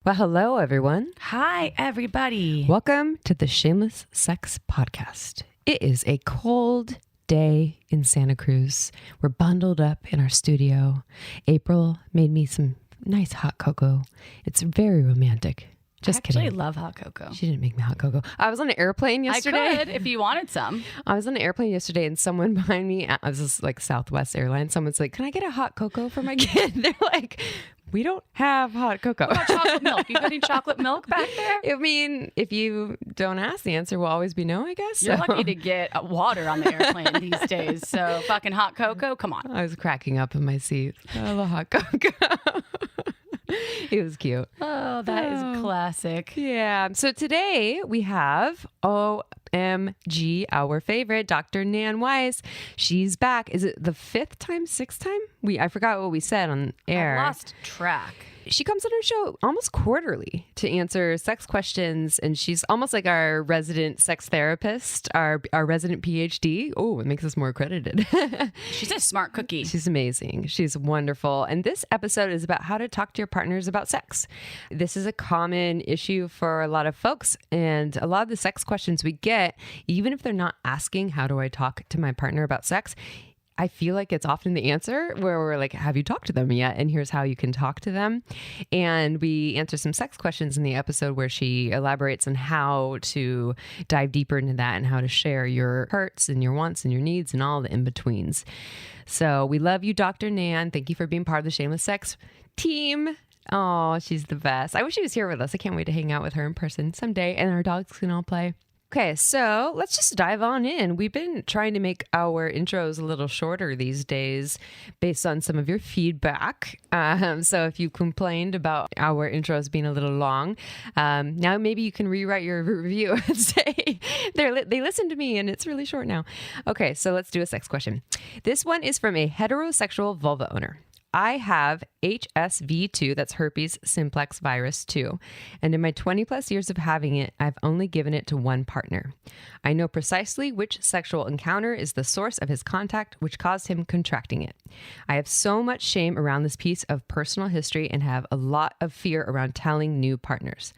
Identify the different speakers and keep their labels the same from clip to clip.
Speaker 1: Well, hello, everyone.
Speaker 2: Hi, everybody.
Speaker 1: Welcome to the Shameless Sex Podcast. It is a cold day in Santa Cruz. We're bundled up in our studio. April made me some nice hot cocoa. It's very romantic. Just kidding.
Speaker 2: I actually love hot cocoa.
Speaker 1: She didn't make me hot cocoa. I was on an airplane yesterday.
Speaker 2: I could if you wanted some.
Speaker 1: I was on an airplane yesterday and someone behind me, this is like Southwest Airlines, someone's like, can I get a hot cocoa for my kid? They're like, we don't have hot cocoa.
Speaker 2: What about chocolate milk? You got any chocolate milk back there?
Speaker 1: I mean, if you don't ask, the answer will always be no, I guess.
Speaker 2: You're lucky to get water on the airplane these days. So fucking hot cocoa, come on.
Speaker 1: I was cracking up in my seat. I love hot cocoa. It was cute.
Speaker 2: Oh, that is classic.
Speaker 1: Yeah. So today we have OMG, our favorite, Dr. Nan Wise. She's back. Is it the sixth time? I forgot what we said on air.
Speaker 2: I lost track.
Speaker 1: She comes on our show almost quarterly to answer sex questions, and she's almost like our resident sex therapist, our resident PhD. Oh, it makes us more accredited.
Speaker 2: She's a smart cookie.
Speaker 1: She's amazing. She's wonderful. And this episode is about how to talk to your partners about sex. This is a common issue for a lot of folks, and a lot of the sex questions we get, even if they're not asking, how do I talk to my partner about sex? I feel like it's often the answer where we're like, have you talked to them yet? And here's how you can talk to them. And we answer some sex questions in the episode where she elaborates on how to dive deeper into that and how to share your hurts and your wants and your needs and all the in-betweens. So we love you, Dr. Nan. Thank you for being part of the Shameless Sex team. Oh, she's the best. I wish she was here with us. I can't wait to hang out with her in person someday and our dogs can all play. Okay, so let's just dive on in. We've been trying to make our intros a little shorter these days based on some of your feedback. So if you complained about our intros being a little long, now maybe you can rewrite your review and say they listened to me and it's really short now. Okay, so let's do a sex question. This one is from a heterosexual vulva owner. I have HSV2, that's herpes simplex virus 2, and in my 20 plus years of having it, I've only given it to one partner. I know precisely which sexual encounter is the source of his contact, which caused him contracting it. I have so much shame around this piece of personal history and have a lot of fear around telling new partners.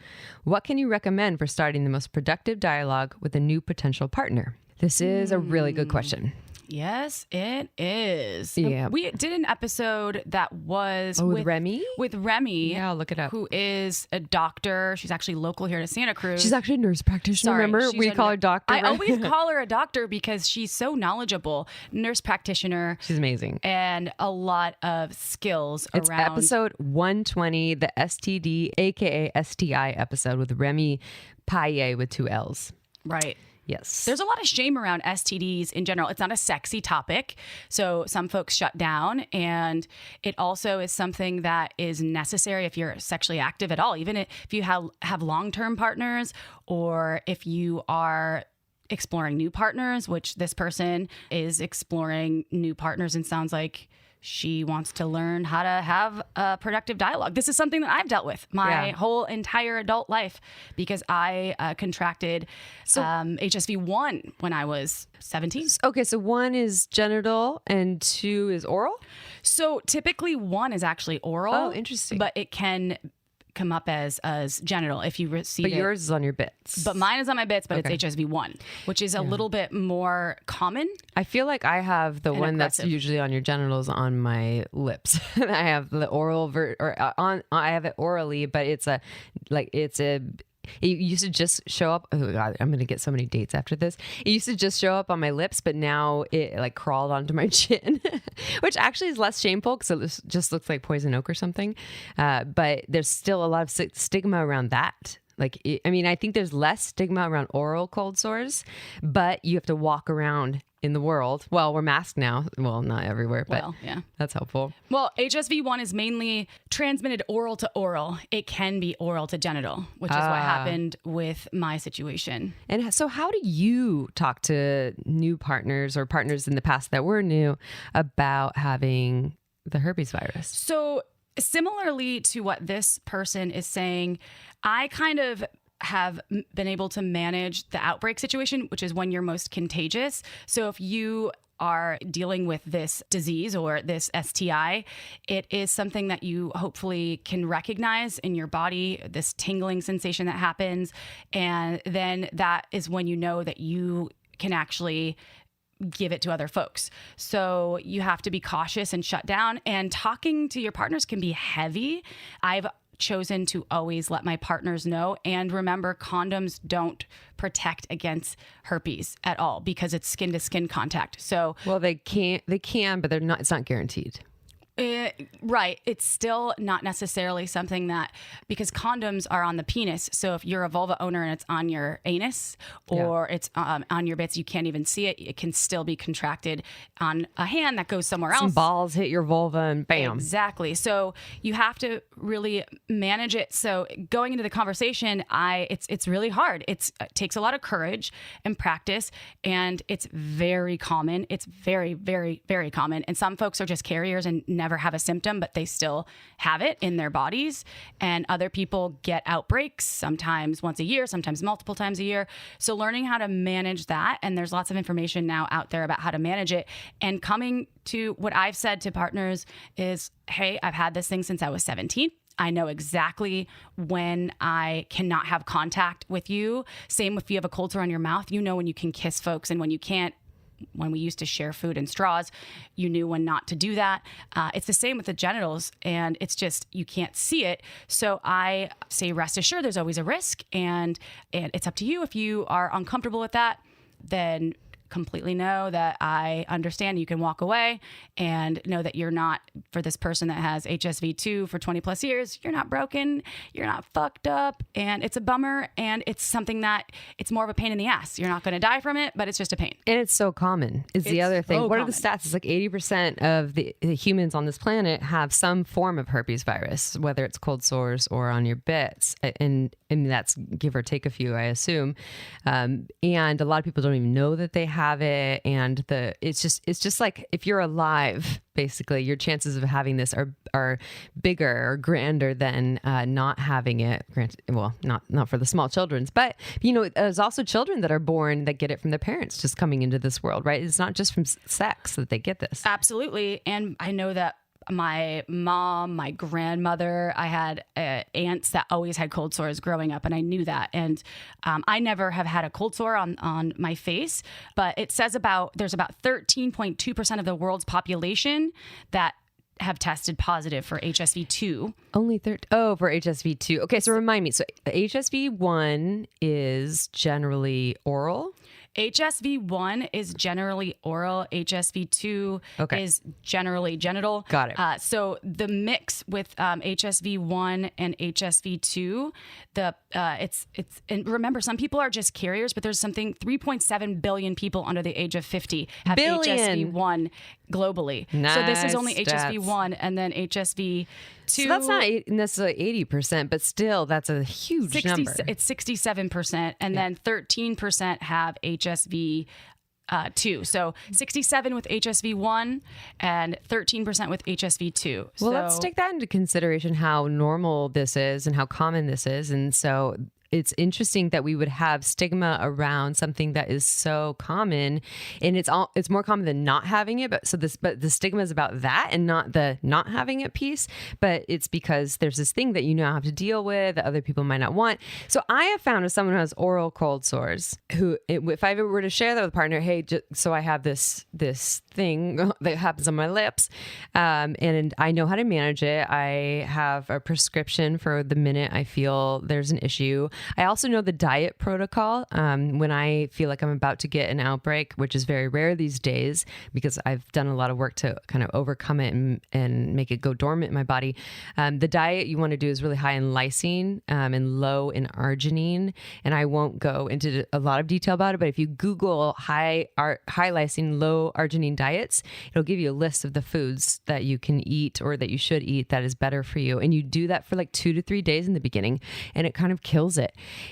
Speaker 1: What can you recommend for starting the most productive dialogue with a new potential partner? This is a really good question.
Speaker 2: Yes, it is.
Speaker 1: Yeah.
Speaker 2: We did an episode that was
Speaker 1: with Remy?
Speaker 2: With Remy.
Speaker 1: Yeah, I'll look it up.
Speaker 2: Who is a doctor. She's actually local here to Santa Cruz.
Speaker 1: She's actually a nurse practitioner.
Speaker 2: Sorry,
Speaker 1: remember? We call her doctor.
Speaker 2: I always call her a doctor because she's so knowledgeable. Nurse practitioner.
Speaker 1: She's amazing.
Speaker 2: And a lot of skills
Speaker 1: it's
Speaker 2: around.
Speaker 1: Episode 120, the STD, aka STI episode with Remy Paye with 2 L's.
Speaker 2: Right.
Speaker 1: Yes.
Speaker 2: There's a lot of shame around STDs in general. It's not a sexy topic. So some folks shut down. And it also is something that is necessary if you're sexually active at all. Even if you have long-term partners or if you are exploring new partners, which this person is exploring new partners and sounds like she wants to learn how to have a productive dialogue. This is something that I've dealt with my whole entire adult life because I contracted HSV1 when I was 17.
Speaker 1: Okay, so 1 is genital and 2 is oral?
Speaker 2: So typically 1 is actually oral.
Speaker 1: Oh, interesting.
Speaker 2: But it can come up as genital if you receive it.
Speaker 1: But yours is on your bits.
Speaker 2: But mine is on my bits, but
Speaker 1: Okay.
Speaker 2: it's HSV1, which is a little bit more common.
Speaker 1: I feel like I have the one
Speaker 2: aggressive.
Speaker 1: that's usually on your genitals on my lips. I have the oral I have it orally, but it used to just show up. Oh God, I'm going to get so many dates after this. It used to just show up on my lips, but now it like crawled onto my chin, which actually is less shameful because it just looks like poison oak or something. But there's still a lot of stigma around that. I think there's less stigma around oral cold sores, but you have to walk around in the world. Well, we're masked now. Well, not everywhere, but that's helpful.
Speaker 2: Well, HSV1 is mainly transmitted oral to oral. It can be oral to genital, which is what happened with my situation.
Speaker 1: And so how do you talk to new partners or partners in the past that were new about having the herpes virus?
Speaker 2: So similarly to what this person is saying, I kind of have been able to manage the outbreak situation, which is when you're most contagious. So if you are dealing with this disease or this STI, it is something that you hopefully can recognize in your body, this tingling sensation that happens. And then that is when you know that you can actually give it to other folks. So you have to be cautious and shut down. And talking to your partners can be heavy. I've chosen to always let my partners know. And remember, condoms don't protect against herpes at all because it's skin to skin contact. So,
Speaker 1: well, they can, but they're not, it's not guaranteed.
Speaker 2: Right. It's still not necessarily something that, because condoms are on the penis. So if you're a vulva owner and it's on your anus or it's on your bits, you can't even see it. It can still be contracted on a hand that goes somewhere else.
Speaker 1: Some balls hit your vulva and bam.
Speaker 2: Exactly. So you have to really manage it. So going into the conversation, it's really hard. It takes a lot of courage and practice, and it's very common. It's very, very, very common. And some folks are just carriers and never have a symptom, but they still have it in their bodies. And other people get outbreaks, sometimes once a year, sometimes multiple times a year. So learning how to manage that, and there's lots of information now out there about how to manage it. And coming to what I've said to partners is, hey, I've had this thing since I was 17. I know exactly when I cannot have contact with you. Same if you have a cold sore on your mouth, you know when you can kiss folks and when you can't. When we used to share food and straws, you knew when not to do that. It's the same with the genitals, and it's just, you can't see it. So I say, rest assured, there's always a risk, and it's up to you. If you are uncomfortable with that, then completely know that I understand. You can walk away and know that you're not, for this person that has HSV2 for 20 plus years, you're not broken, you're not fucked up, and it's a bummer, and it's something that it's more of a pain in the ass. You're not going to die from it, but it's just a pain.
Speaker 1: And it's so common is the other thing. What are the stats? It's like 80% of the humans on this planet have some form of herpes virus, whether it's cold sores or on your bits. And that's give or take a few, I assume. And a lot of people don't even know that they have it, and it's just like if you're alive, basically your chances of having this are bigger or grander than not having it. Granted, well, not for the small children's, but you know, there's also children that are born that get it from their parents just coming into this world, right? It's not just from sex that they get this.
Speaker 2: Absolutely. And I know that my mom, my grandmother, I had aunts that always had cold sores growing up, and I knew that. And I never have had a cold sore on my face, but it says there's about 13.2% of the world's population that have tested positive for HSV2.
Speaker 1: Only for HSV2. Okay, so remind me. So HSV1 is generally oral?
Speaker 2: HSV1 is generally oral. HSV2 is generally genital.
Speaker 1: Got it.
Speaker 2: So the mix with HSV1 and HSV2, and remember, some people are just carriers, but there's 3.7 billion people under the age of 50 have HSV1 globally.
Speaker 1: Nice.
Speaker 2: So this is only HSV1, and then HSV2.
Speaker 1: So that's not necessarily 80%, but still, that's a huge number.
Speaker 2: It's 67%, and then 13% have HSV2. So 67 with HSV1 and 13% with HSV2.
Speaker 1: Well, let's take that into consideration, how normal this is and how common this is. And so it's interesting that we would have stigma around something that is so common, and it's more common than not having it. But the stigma is about that and not the not having it piece. But it's because there's this thing that you now have to deal with that other people might not want. So I have found with someone who has oral cold sores, if I were to share that with a partner, hey, so I have this thing that happens on my lips, and I know how to manage it. I have a prescription for the minute I feel there's an issue. I also know the diet protocol when I feel like I'm about to get an outbreak, which is very rare these days because I've done a lot of work to kind of overcome it and make it go dormant in my body. The diet you want to do is really high in lysine and low in arginine. And I won't go into a lot of detail about it, but if you Google high lysine, low arginine diets, it'll give you a list of the foods that you can eat or that you should eat that is better for you. And you do that for like 2 to 3 days in the beginning, and it kind of kills it.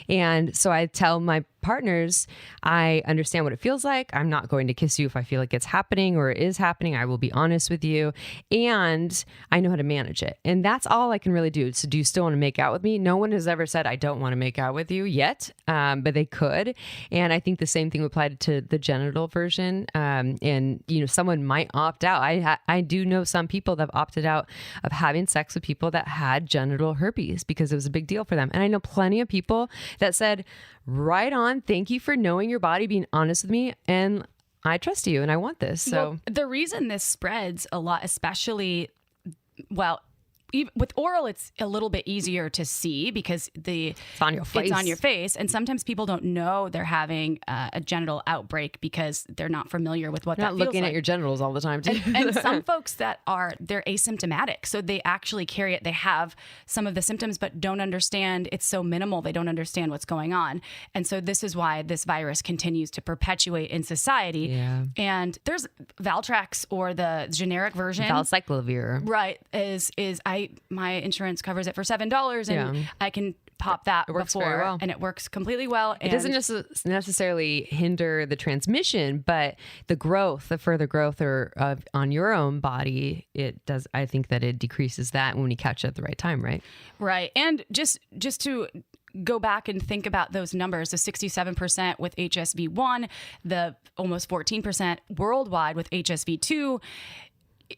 Speaker 1: And so I tell my partners, I understand what it feels like. I'm not going to kiss you if I feel like it's happening or it is happening. I will be honest with you. And I know how to manage it. And that's all I can really do. So do you still want to make out with me? No one has ever said, I don't want to make out with you yet, but they could. And I think the same thing applied to the genital version. And, someone might opt out. I do know some people that have opted out of having sex with people that had genital herpes because it was a big deal for them. And I know plenty of people that said, right on, thank you for knowing your body, being honest with me, and I trust you and I want this. So
Speaker 2: the reason this spreads a lot, especially, even with oral, it's a little bit easier to see because
Speaker 1: it's on your face.
Speaker 2: It's on your face. And sometimes people don't know they're having a genital outbreak because they're not familiar with what that feels like.
Speaker 1: Not looking at your genitals all the time, too.
Speaker 2: And some folks they're asymptomatic. So they actually carry it. They have some of the symptoms, but don't understand. It's so minimal. They don't understand what's going on. And so this is why this virus continues to perpetuate in society. Yeah. And there's Valtrex, or the generic version.
Speaker 1: Valcyclovir.
Speaker 2: Right. My insurance covers it for $7, and I can pop that
Speaker 1: very well.
Speaker 2: And it works completely well.
Speaker 1: It doesn't necessarily hinder the transmission, but the further growth on your own body, it does. I think that it decreases that when you catch it at the right time, right?
Speaker 2: Right. And just to go back and think about those numbers, the 67% with HSV1, the almost 14% worldwide with HSV2.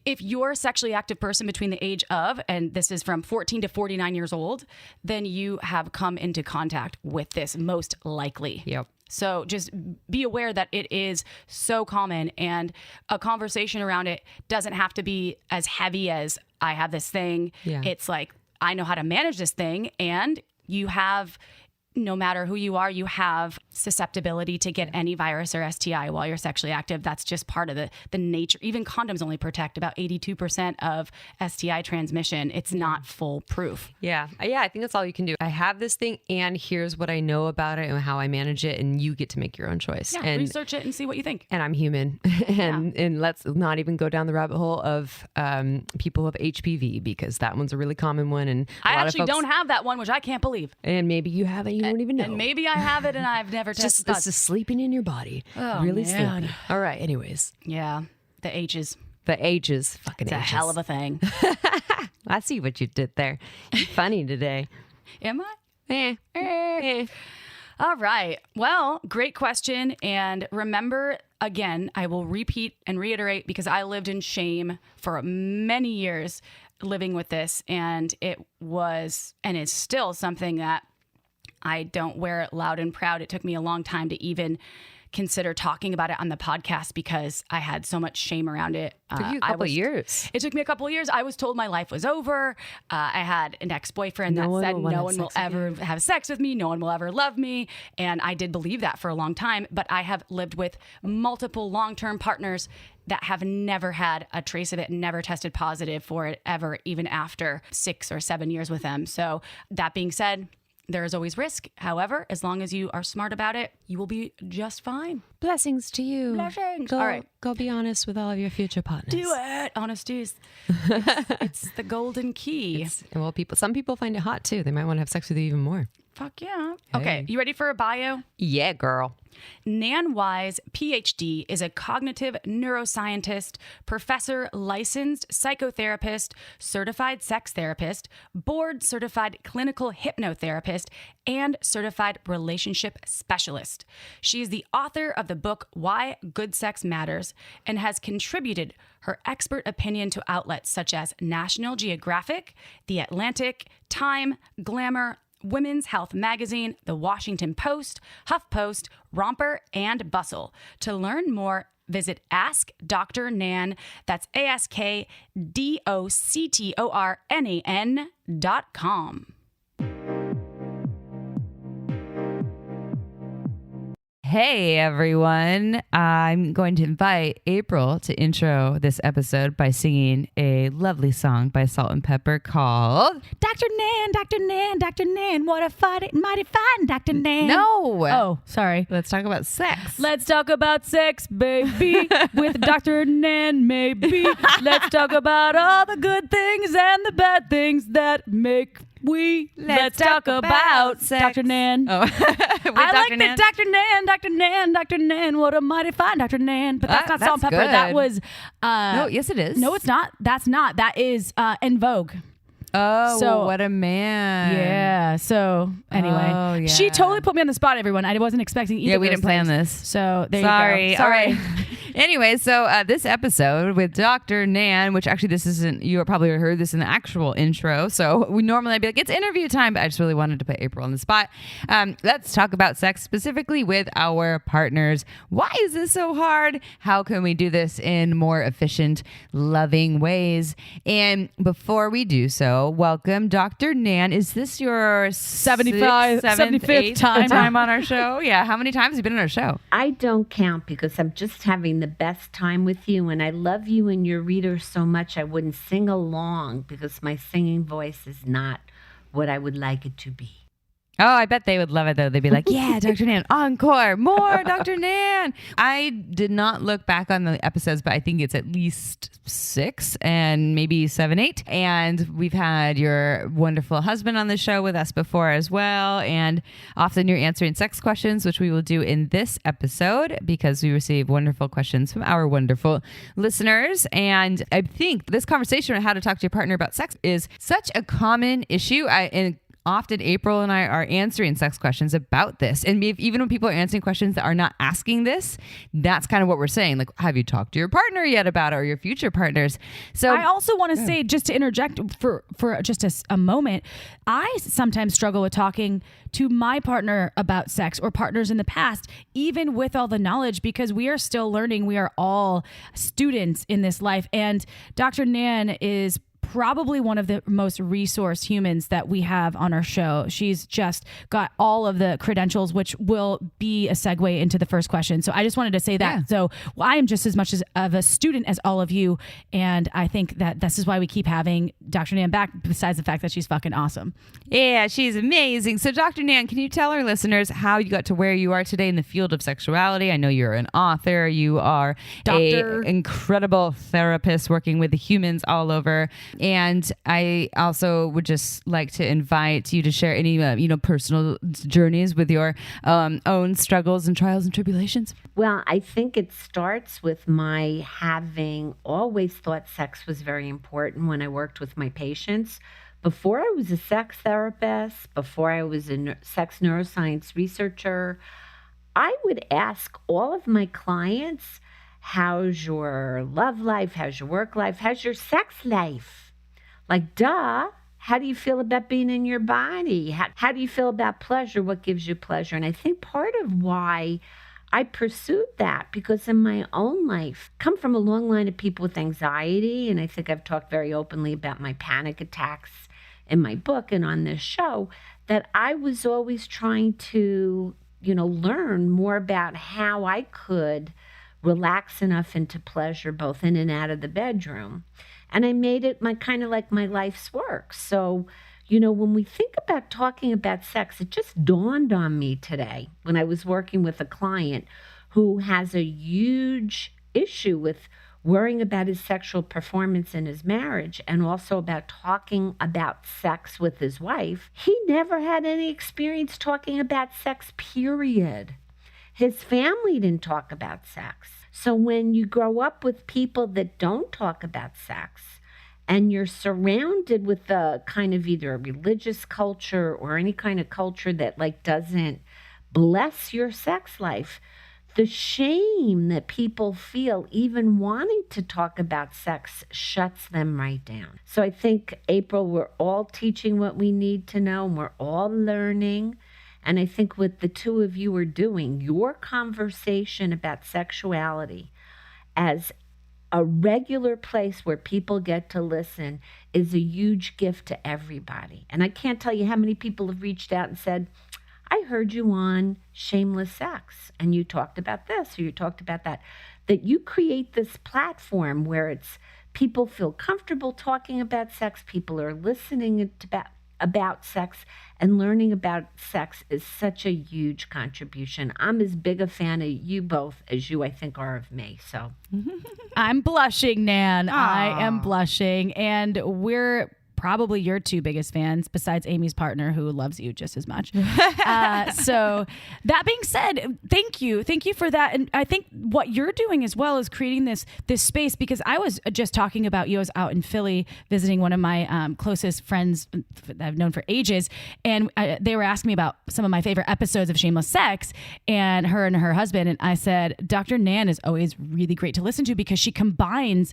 Speaker 2: If you're a sexually active person between the age of, and this is from 14 to 49 years old, then you have come into contact with this most likely.
Speaker 1: Yep.
Speaker 2: So just be aware that it is so common, and a conversation around it doesn't have to be as heavy as I have this thing. Yeah. It's like, I know how to manage this thing, and you have, no matter who you are, you have susceptibility to get any virus or STI while you're sexually active. That's just part of the nature. Even condoms only protect about 82% of STI transmission. It's not foolproof.
Speaker 1: Yeah. I think that's all you can do. I have this thing, and here's what I know about it and how I manage it, and you get to make your own choice.
Speaker 2: Yeah,
Speaker 1: and
Speaker 2: research it and see what you think.
Speaker 1: And I'm human. and let's not even go down the rabbit hole of people with HPV, because that one's a really common one. And
Speaker 2: I actually don't have that one, which I can't believe.
Speaker 1: And maybe you have it, you don't even know.
Speaker 2: And maybe I have it and I've never tested.
Speaker 1: This is sleeping in your body.
Speaker 2: Oh,
Speaker 1: really
Speaker 2: man.
Speaker 1: sleeping. All right. Anyways.
Speaker 2: Yeah. The H's.
Speaker 1: The H's. Fucking
Speaker 2: It's
Speaker 1: H's.
Speaker 2: a hell of a thing.
Speaker 1: I see what you did there. You're funny today.
Speaker 2: Am I? All right. Well, great question. And remember, again, I will repeat and reiterate, because I lived in shame for many years living with this. And it was, and is still, something that I don't wear it loud and proud. It took me a long time to even consider talking about it on the podcast because I had so much shame around it.
Speaker 1: It took you a couple of years.
Speaker 2: It took me a couple of years. I was told my life was over. I had an ex-boyfriend that said no one will ever have sex with me. No one will ever love me. And I did believe that for a long time. But I have lived with multiple long-term partners that have never had a trace of it, never tested positive for it ever, even after 6 or 7 years with them. So that being said, there is always risk. However, as long as you are smart about it, you will be just fine.
Speaker 1: Blessings to you.
Speaker 2: Blessings.
Speaker 1: All
Speaker 2: right.
Speaker 1: Go be honest with all of your future partners.
Speaker 2: Do it. Honesty is it's the golden key.
Speaker 1: Some people find it hot too. They might want to have sex with you even more.
Speaker 2: Fuck yeah.
Speaker 1: Hey.
Speaker 2: Okay. You ready for a bio?
Speaker 1: Yeah, girl.
Speaker 2: Nan Wise, PhD, is a cognitive neuroscientist, professor, licensed psychotherapist, certified sex therapist, board-certified clinical hypnotherapist, and certified relationship specialist. She is the author of the book Why Good Sex Matters and has contributed her expert opinion to outlets such as National Geographic, The Atlantic, Time, Glamour, Women's Health Magazine, The Washington Post, HuffPost, Romper, and Bustle. To learn more, visit Ask Dr. Nan. That's AskDoctorNan.com.
Speaker 3: Hey everyone, I'm going to invite April to intro this episode by singing a lovely song by Salt and Pepper called
Speaker 4: Dr. Nan, Dr. Nan, Dr. Nan, what a mighty fine Dr. Nan.
Speaker 3: No.
Speaker 4: Oh, sorry.
Speaker 3: Let's talk about sex.
Speaker 4: Let's talk about sex, baby, with Dr. Nan, maybe. Let's talk about all the good things and the bad things that make
Speaker 3: Let's talk about sex.
Speaker 4: Dr. Nan.
Speaker 3: Oh, with
Speaker 4: I like that Dr. Nan, what a mighty fine Dr. Nan. But that's not Salt and Pepper.
Speaker 3: good.
Speaker 4: That was...
Speaker 3: No, yes, it is.
Speaker 4: No, it's not. That's not. That is En Vogue.
Speaker 3: Oh,
Speaker 4: So-
Speaker 3: what a man.
Speaker 4: Yeah. So anyway,
Speaker 3: Oh, yeah.
Speaker 4: she totally put me on the spot, everyone. I wasn't expecting either.
Speaker 3: Yeah,
Speaker 4: of
Speaker 3: we
Speaker 4: those
Speaker 3: didn't plan
Speaker 4: things.
Speaker 3: this.
Speaker 4: So there
Speaker 3: Sorry.
Speaker 4: you go.
Speaker 3: All right. Anyway, so this episode with Dr. Nan, which actually this isn't, you probably heard this in the actual intro. So we normally I'd be like, it's interview time, but I just really wanted to put April on the spot. Let's talk about sex specifically with our partners. Why is this so hard? How can we do this in more efficient, loving ways? And before we do so, welcome Dr. Nan. Is this your
Speaker 4: 75th
Speaker 3: time on our show? Yeah. How many times have you been on our show?
Speaker 5: I don't count because I'm just having the best time with you, and I love you and your readers so much I wouldn't sing along because my singing voice is not what I would like it to be.
Speaker 3: Oh, I bet they would love it, though. They'd be like, yeah, Dr. Nan, encore, more Dr. Nan. I did not look back on the episodes, but I think it's at least 6 and maybe 7, 8. And we've had your wonderful husband on the show with us before as well. And often you're answering sex questions, which we will do in this episode because we receive wonderful questions from our wonderful listeners. And I think this conversation on how to talk to your partner about sex is such a common issue. And often April and I are answering sex questions about this. And even when people are answering questions that are not asking this, that's kind of what we're saying. Like, have you talked to your partner yet about it or your future partners? So
Speaker 4: I also want to say, just to interject for just a moment, I sometimes struggle with talking to my partner about sex or partners in the past, even with all the knowledge, because we are still learning. We are all students in this life. And Dr. Nan is probably one of the most resourced humans that we have on our show. She's just got all of the credentials, which will be a segue into the first question. So I just wanted to say that.
Speaker 3: Yeah.
Speaker 4: So I am just as much of a student as all of you. And I think that this is why we keep having Dr. Nan back, besides the fact that she's fucking awesome.
Speaker 3: yeah, she's amazing. So Dr. Nan, can you tell our listeners how you got to where you are today in the field of sexuality? I know you're an author. You are
Speaker 4: Doctor.
Speaker 3: an incredible therapist working with humans all over. And I also would just like to invite you to share any, personal journeys with your own struggles and trials and tribulations.
Speaker 5: Well, I think it starts with my having always thought sex was very important when I worked with my patients. Before I was a sex therapist, before I was a sex neuroscience researcher, I would ask all of my clients, how's your love life? How's your work life? How's your sex life? Like, duh, how do you feel about being in your body? How do you feel about pleasure? What gives you pleasure? And I think part of why I pursued that, because in my own life, come from a long line of people with anxiety, and I think I've talked very openly about my panic attacks in my book and on this show, that I was always trying to, learn more about how I could relax enough into pleasure, both in and out of the bedroom. And I made it my life's work. So, when we think about talking about sex, it just dawned on me today when I was working with a client who has a huge issue with worrying about his sexual performance in his marriage and also about talking about sex with his wife. He never had any experience talking about sex, period. His family didn't talk about sex. So when you grow up with people that don't talk about sex and you're surrounded with a kind of either a religious culture or any kind of culture that doesn't bless your sex life, the shame that people feel even wanting to talk about sex shuts them right down. So I think, April, we're all teaching what we need to know and we're all learning. And I think what the two of you are doing, your conversation about sexuality as a regular place where people get to listen, is a huge gift to everybody. And I can't tell you how many people have reached out and said, I heard you on Shameless Sex and you talked about this or you talked about that. That you create this platform where it's people feel comfortable talking about sex, people are listening about sex, and learning about sex is such a huge contribution. I'm as big a fan of you both as you, I think, are of me. So
Speaker 4: I'm blushing, Nan. I am blushing. And we're probably your two biggest fans besides Amy's partner, who loves you just as much. So that being said, thank you for that. And I think what you're doing as well is creating this space, because I was just talking about you. I was out in Philly visiting one of my closest friends that I've known for ages, and they were asking me about some of my favorite episodes of Shameless Sex, and her husband. And I said, Dr. Nan is always really great to listen to, because you combine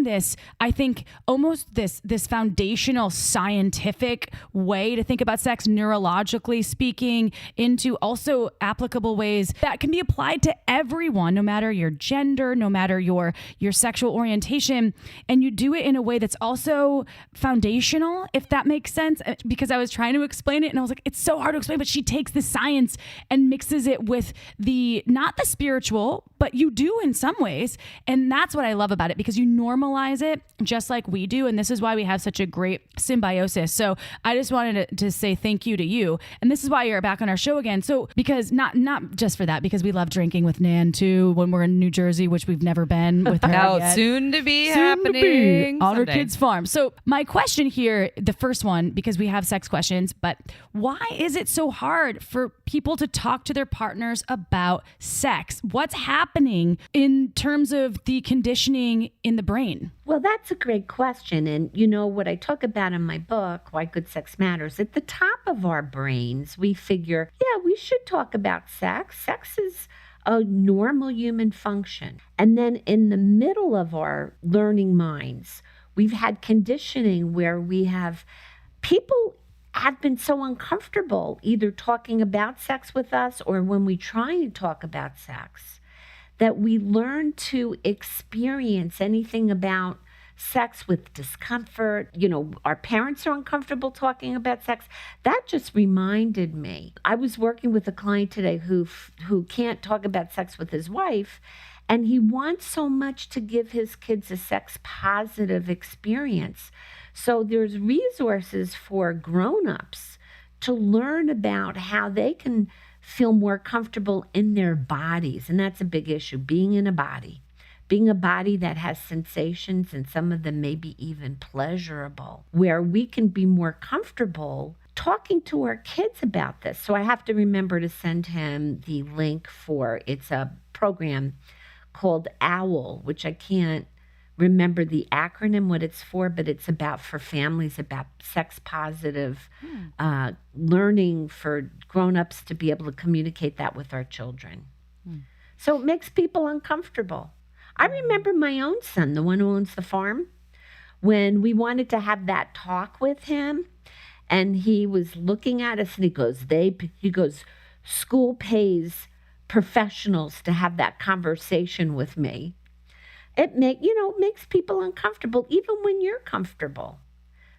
Speaker 4: this, I think, almost this foundational scientific way to think about sex, neurologically speaking, into also applicable ways that can be applied to everyone, no matter your gender, no matter your sexual orientation. And you do it in a way that's also foundational, if that makes sense. Because I was trying to explain it and I was like, it's so hard to explain, but she takes the science and mixes it with not the spiritual, but you do in some ways. And that's what I love about it, because you normalize it just like we do. And this is why we have such a great symbiosis. So I just wanted to say thank you to you. And this is why you're back on our show again. So because not just for that, because we love drinking with Nan too when we're in New Jersey, which we've never been with her yet.
Speaker 3: Soon to be happening
Speaker 4: on her
Speaker 3: someday.
Speaker 4: kids' farm. So my question here, the first one, because we have sex questions, but why is it so hard for people to talk to their partners about sex? What's happening in terms of the conditioning in the brain?
Speaker 5: Well, that's a great question. And what I talk about in my book, Why Good Sex Matters, at the top of our brains, we figure, yeah, we should talk about sex. Sex is a normal human function. And then in the middle of our learning minds, we've had conditioning where people have been so uncomfortable either talking about sex with us or when we try and talk about sex, that we learn to experience anything about sex with discomfort. Our parents are uncomfortable talking about sex. That just reminded me. I was working with a client today who can't talk about sex with his wife, and he wants so much to give his kids a sex positive experience. So there's resources for grown-ups to learn about how they can feel more comfortable in their bodies. And that's a big issue, being in a body that has sensations, and some of them may be even pleasurable, where we can be more comfortable talking to our kids about this. So I have to remember to send him the link it's a program called OWL, which I can't remember the acronym, what it's for, but it's for families, about sex positive learning for grown-ups to be able to communicate that with our children. So it makes people uncomfortable. I remember my own son, the one who owns the farm, when we wanted to have that talk with him, and he was looking at us and he goes, school pays professionals to have that conversation with me. It makes people uncomfortable, even when you're comfortable.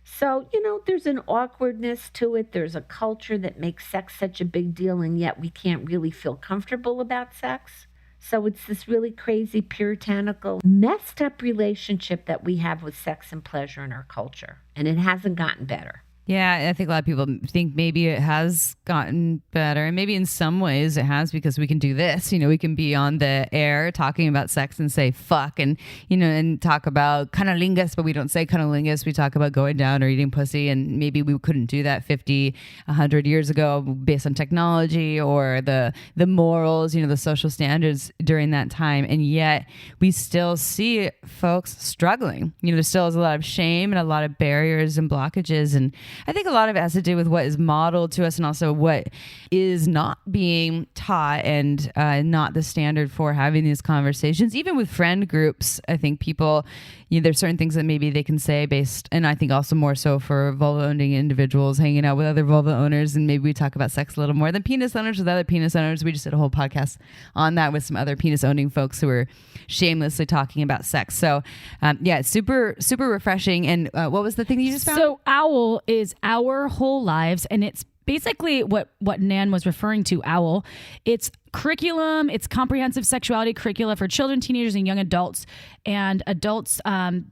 Speaker 5: So, there's an awkwardness to it. There's a culture that makes sex such a big deal, and yet we can't really feel comfortable about sex. So it's this really crazy, puritanical, messed up relationship that we have with sex and pleasure in our culture. And it hasn't gotten better.
Speaker 3: Yeah, I think a lot of people think maybe it has gotten better. And maybe in some ways it has, because we can do this. We can be on the air talking about sex and say fuck and, and talk about cunnilingus, but we don't say cunnilingus. We talk about going down or eating pussy. And maybe we couldn't do that 50, 100 years ago based on technology or the morals, the social standards during that time. And yet we still see folks struggling. There still is a lot of shame and a lot of barriers and blockages. And I think a lot of it has to do with what is modeled to us, and also what is not being taught, and not the standard for having these conversations. Even with friend groups, I think people, there's certain things that maybe they can say based, and I think also more so for vulva owning individuals hanging out with other vulva owners, and maybe we talk about sex a little more than penis owners with other penis owners. We just did a whole podcast on that with some other penis owning folks who were shamelessly talking about sex. So it's super, super refreshing. And what was the thing that you just found?
Speaker 4: So OWL is Our Whole Lives, and it's basically what Nan was referring to, OWL. It's curriculum. It's comprehensive sexuality curricula for children, teenagers, and young adults. And adults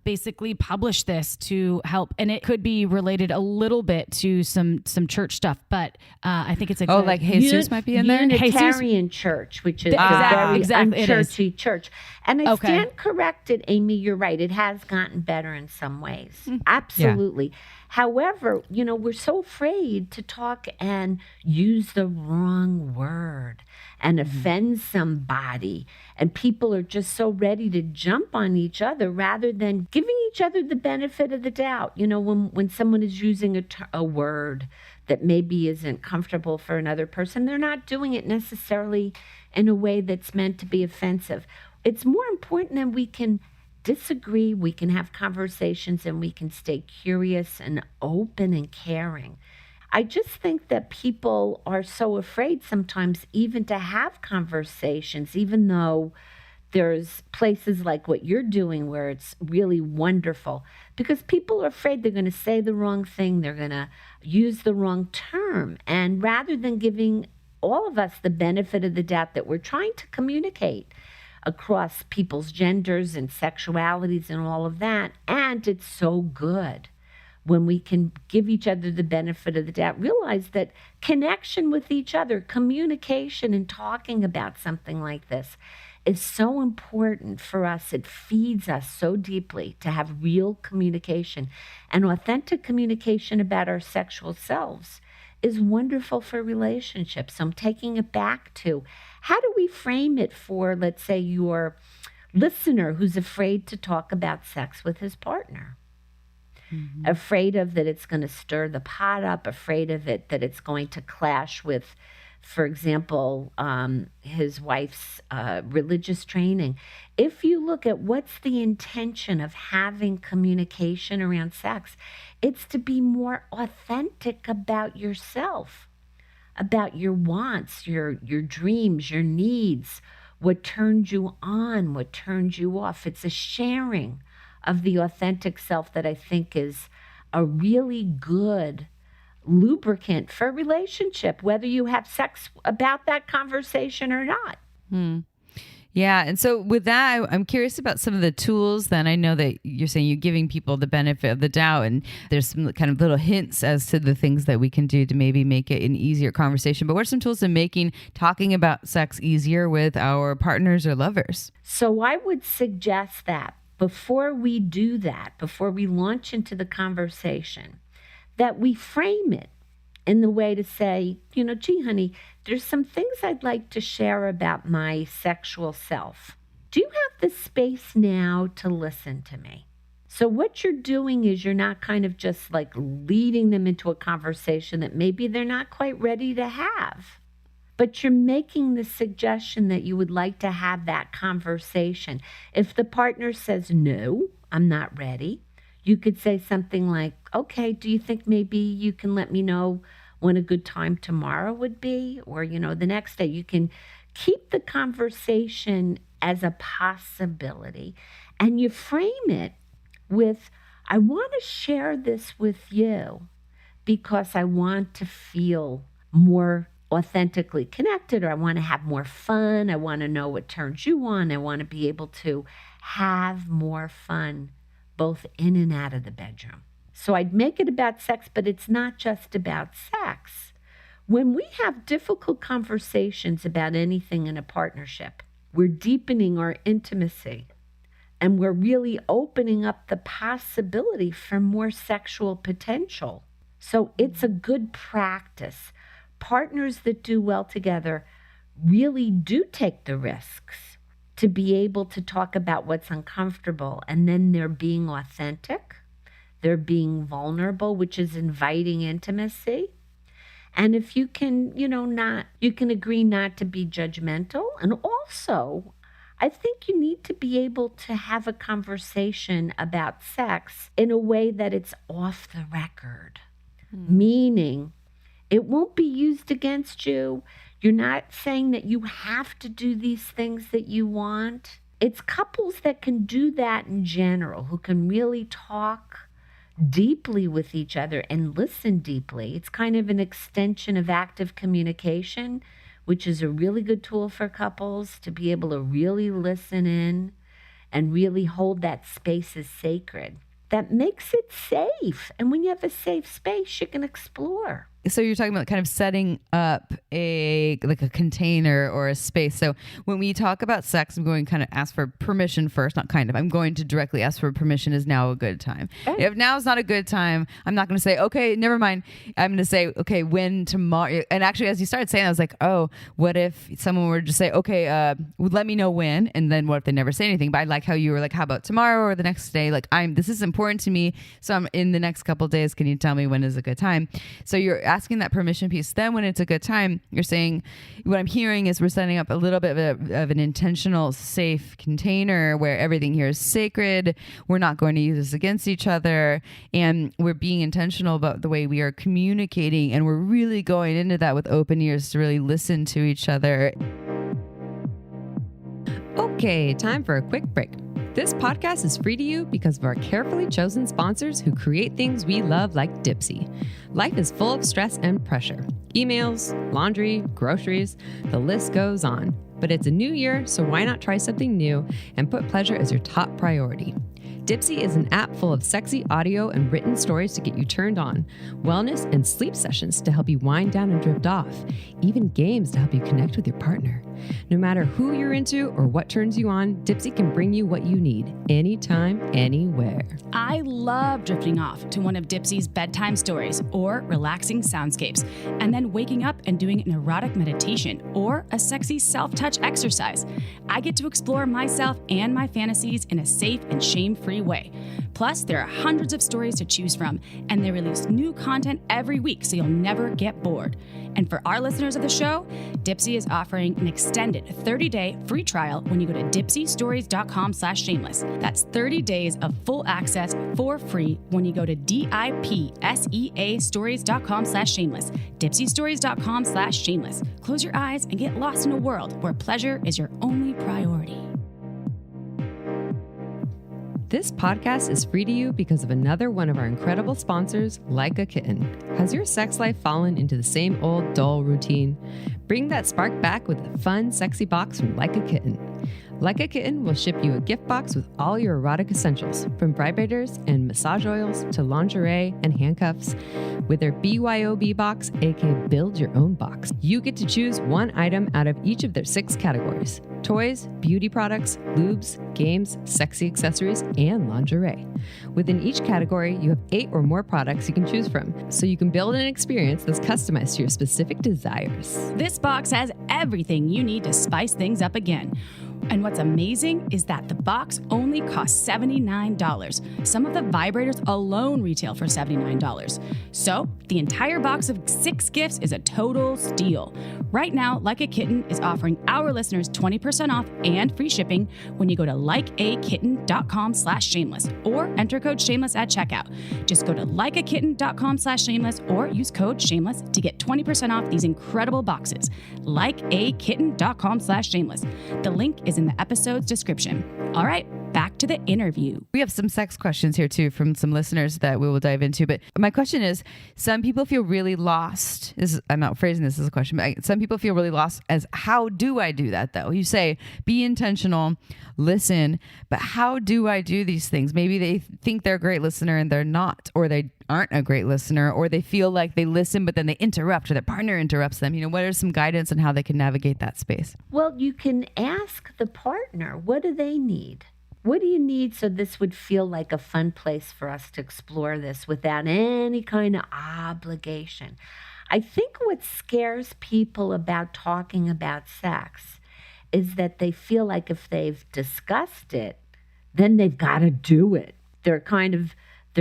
Speaker 4: basically publish this to help. And it could be related a little bit to some church stuff, but I think it's a good...
Speaker 3: like Jesus might be in there?
Speaker 5: Unitarian Church, which is a very unchurchy church. And I stand corrected, Amy, you're right. It has gotten better in some ways. Absolutely. Yeah. However, we're so afraid to talk and use the wrong word and offend somebody. And people are just so ready to jump on each other rather than giving each other the benefit of the doubt. When someone is using a word that maybe isn't comfortable for another person, they're not doing it necessarily in a way that's meant to be offensive. It's more important that we can disagree, we can have conversations, and we can stay curious and open and caring. I just think that people are so afraid sometimes even to have conversations, even though there's places like what you're doing where it's really wonderful, because people are afraid they're going to say the wrong thing, they're going to use the wrong term. And rather than giving all of us the benefit of the doubt that we're trying to communicate across people's genders and sexualities and all of that. And it's so good when we can give each other the benefit of the doubt, realize that connection with each other, communication and talking about something like this is so important for us. It feeds us so deeply to have real communication, and authentic communication about our sexual selves is wonderful for relationships. So I'm taking it back to, how do we frame it for, let's say, your listener who's afraid to talk about sex with his partner? Mm-hmm. Afraid of that it's going to stir the pot up, afraid of it that it's going to clash with, for example, his wife's religious training. If you look at what's the intention of having communication around sex, it's to be more authentic about yourself, about your wants, your dreams, your needs, what turns you on, what turns you off. It's a sharing of the authentic self that I think is a really good lubricant for a relationship, whether you have sex about that conversation or not.
Speaker 3: Yeah. And so with that, I'm curious about some of the tools. Then I know that you're saying you're giving people the benefit of the doubt, and there's some kind of little hints as to the things that we can do to maybe make it an easier conversation. But what are some tools in making talking about sex easier with our partners or lovers?
Speaker 5: So I would suggest that before we do that, before we launch into the conversation, that we frame it in the way to say, gee, honey, there's some things I'd like to share about my sexual self. Do you have the space now to listen to me? So what you're doing is you're not kind of just like leading them into a conversation that maybe they're not quite ready to have, but you're making the suggestion that you would like to have that conversation. If the partner says, no, I'm not ready, you could say something like, okay, do you think maybe you can let me know when a good time tomorrow would be? Or, the next day. You can keep the conversation as a possibility, and you frame it with, I want to share this with you because I want to feel more authentically connected, or I want to have more fun. I want to know what turns you on. I want to be able to have more fun both in and out of the bedroom. So I'd make it about sex, but it's not just about sex. When we have difficult conversations about anything in a partnership, we're deepening our intimacy, and we're really opening up the possibility for more sexual potential. So it's a good practice. Partners that do well together really do take the risks to be able to talk about what's uncomfortable, and then they're being authentic, they're being vulnerable, which is inviting intimacy. And if you can, you can agree not to be judgmental. And also, I think you need to be able to have a conversation about sex in a way that it's off the record, meaning it won't be used against you. You're not saying that you have to do these things that you want. It's couples that can do that in general, who can really talk deeply with each other and listen deeply. It's kind of an extension of active communication which is a really good tool for couples to be able to really listen in and really hold that space as sacred. That makes it safe. And when you have a safe space, you can explore.
Speaker 3: So you're talking about kind of setting up a container or a space. So when we talk about sex, I'm going to kind of ask for permission first, I'm going to directly ask for permission. Is now a good time? Okay. If now is not a good time, I'm not going to say, okay, never mind. I'm going to say, okay, when tomorrow? And actually, as you started saying, I was like, oh, what if someone were to say, okay, let me know when, and then what if they never say anything? But I like how you were like, how about tomorrow or the next day? Like, this is important to me. So I'm in the next couple of days. Can you tell me when is a good time? So you're asking that permission piece. Then when it's a good time, you're saying, what I'm hearing is we're setting up a little bit of an intentional safe container where everything here is sacred. We're not going to use this against each other. And we're being intentional about the way we are communicating. And we're really going into that with open ears to really listen to each other.
Speaker 1: Okay, time for a quick break. This podcast is free to you because of our carefully chosen sponsors who create things we love, like Dipsea. Life is full of stress and pressure. Emails, laundry, groceries, the list goes on. But it's a new year, so why not try something new and put pleasure as your top priority? Dipsea is an app full of sexy audio and written stories to get you turned on, wellness and sleep sessions to help you wind down and drift off, even games to help you connect with your partner. No matter who you're into or what turns you on, Dipsea can bring you what you need, anytime, anywhere.
Speaker 2: I love drifting off to one of Dipsea's bedtime stories or relaxing soundscapes, and then waking up and doing an erotic meditation or a sexy self-touch exercise. I get to explore myself and my fantasies in a safe and shame-free way. Plus, there are hundreds of stories to choose from, and they release new content every week, so you'll never get bored. And for our listeners of the show, Dipsea is offering an extended 30-day free trial when you go to dipseastories.com/shameless. That's 30 days of full access for free when you go to dipseastories.com/shameless. dipseastories.com/shameless. Close your eyes and get lost in a world where pleasure is your only priority.
Speaker 1: This podcast is free to you because of another one of our incredible sponsors, Like a Kitten. Has your sex life fallen into the same old dull routine? Bring that spark back with a fun, sexy box from Like a Kitten. Like a Kitten will ship you a gift box with all your erotic essentials, from vibrators and massage oils to lingerie and handcuffs. With their BYOB box, aka Build Your Own Box, you get to choose one item out of each of their 6 categories: toys, beauty products, lubes, games, sexy accessories, and lingerie. Within each category, you have 8 or more products you can choose from, so you can build an experience that's customized to your specific desires.
Speaker 2: This box has everything you need to spice things up again. And what's amazing is that the box only costs $79. Some of the vibrators alone retail for $79. So the entire box of 6 gifts is a total steal. Right now, Like a Kitten is offering our listeners 20% off and free shipping when you go to likeakitten.com/shameless or enter code shameless at checkout. Just go to likeakitten.com/shameless or use code shameless to get 20% off these incredible boxes. likeakitten.com/shameless. The link is in the episode's description. All right, back to the interview.
Speaker 3: We have some sex questions here too from some listeners that we will dive into. But my question is, some people feel really lost. I'm not phrasing this as a question, but some people feel really lost as, how do I do that though? You say, be intentional, listen, but how do I do these things? Maybe they think they're a great listener and they're not, or they aren't a great listener, or they feel like they listen, but then they interrupt, or their partner interrupts them. What are some guidance on how they can navigate that space?
Speaker 5: Well, you can ask the partner, what do they need? What do you need so this would feel like a fun place for us to explore this without any kind of obligation? I think what scares people about talking about sex is that they feel like if they've discussed it, then they've got to do it. They're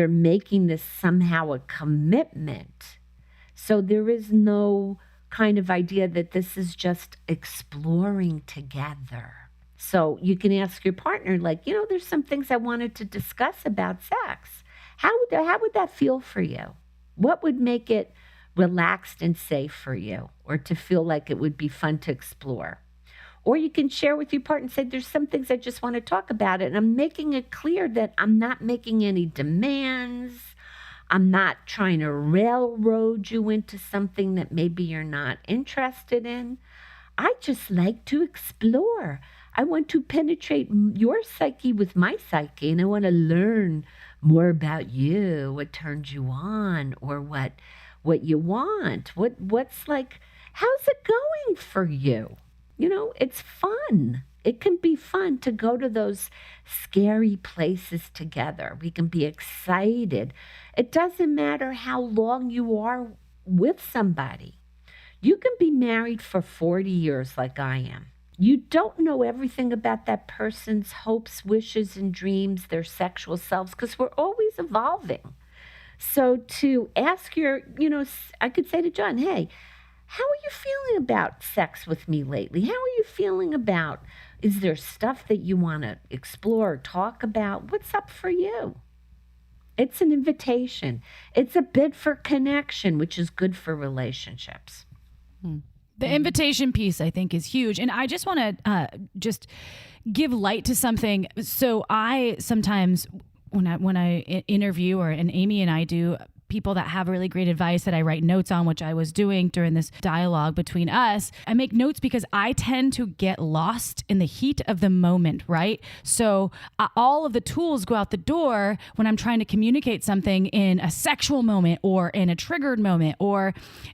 Speaker 5: making this somehow a commitment. So there is no kind of idea that this is just exploring together. So you can ask your partner, like, there's some things I wanted to discuss about sex. How would that feel for you? What would make it relaxed and safe for you, or to feel like it would be fun to explore? Or you can share with your partner and say, there's some things I just want to talk about. And I'm making it clear that I'm not making any demands. I'm not trying to railroad you into something that maybe you're not interested in. I just like to explore. I want to penetrate your psyche with my psyche, and I want to learn more about you, what turns you on, or what you want. What's like, how's it going for you? It's fun. It can be fun to go to those scary places together. We can be excited. It doesn't matter how long you are with somebody. You can be married for 40 years like I am. You don't know everything about that person's hopes, wishes, and dreams, their sexual selves, because we're always evolving. So to ask I could say to John, hey, how are you feeling about sex with me lately? How are you feeling about, is there stuff that you want to explore or talk about? What's up for you? It's an invitation. It's a bid for connection, which is good for relationships.
Speaker 4: The invitation piece, I think, is huge. And I just want to just give light to something. So I sometimes, when I interview, and Amy and I do, people that have really great advice that I write notes on, which I was doing during this dialogue between us. I make notes because I tend to get lost in the heat of the moment, right? So all of the tools go out the door when I'm trying to communicate something in a sexual moment or in a triggered moment,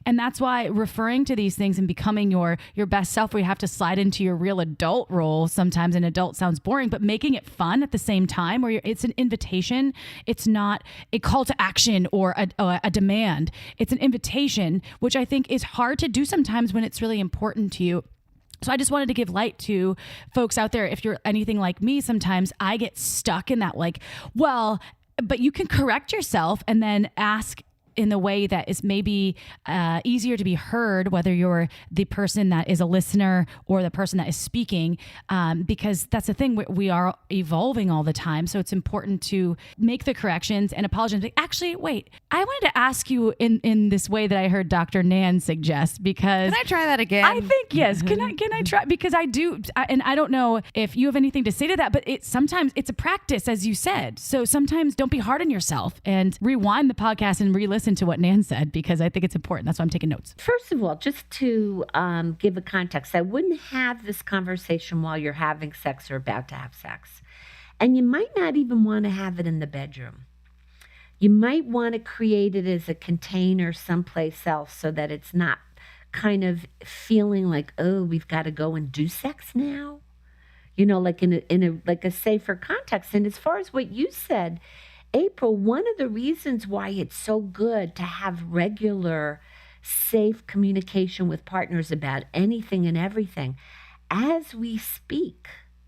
Speaker 4: and that's why referring to these things and becoming your best self, where you have to slide into your real adult role. Sometimes an adult sounds boring, but making it fun at the same time, where it's an invitation. It's not a call to action or a demand. It's an invitation, which I think is hard to do sometimes when it's really important to you. So I just wanted to give light to folks out there. If you're anything like me, sometimes I get stuck in that, but you can correct yourself and then ask in the way that is maybe easier to be heard, whether you're the person that is a listener or the person that is speaking, because that's the thing, we are evolving all the time. So it's important to make the corrections and apologize. Actually, wait, I wanted to ask you in this way that I heard Dr. Nan suggest, because
Speaker 3: Can I try that again?
Speaker 4: I think yes. Can I try? Because I do, and I don't know if you have anything to say to that, but sometimes it's a practice, as you said. So sometimes don't be hard on yourself, and rewind the podcast and re-listen to what Nan said, because I think it's important. That's why I'm taking notes.
Speaker 5: First of all, just to give a context, I wouldn't have this conversation while you're having sex or about to have sex. And you might not even want to have it in the bedroom. You might want to create it as a container someplace else, so that it's not kind of feeling like, oh, we've got to go and do sex now. Like in a safer context. And as far as what you said, April, one of the reasons why it's so good to have regular, safe communication with partners about anything and everything, as we speak,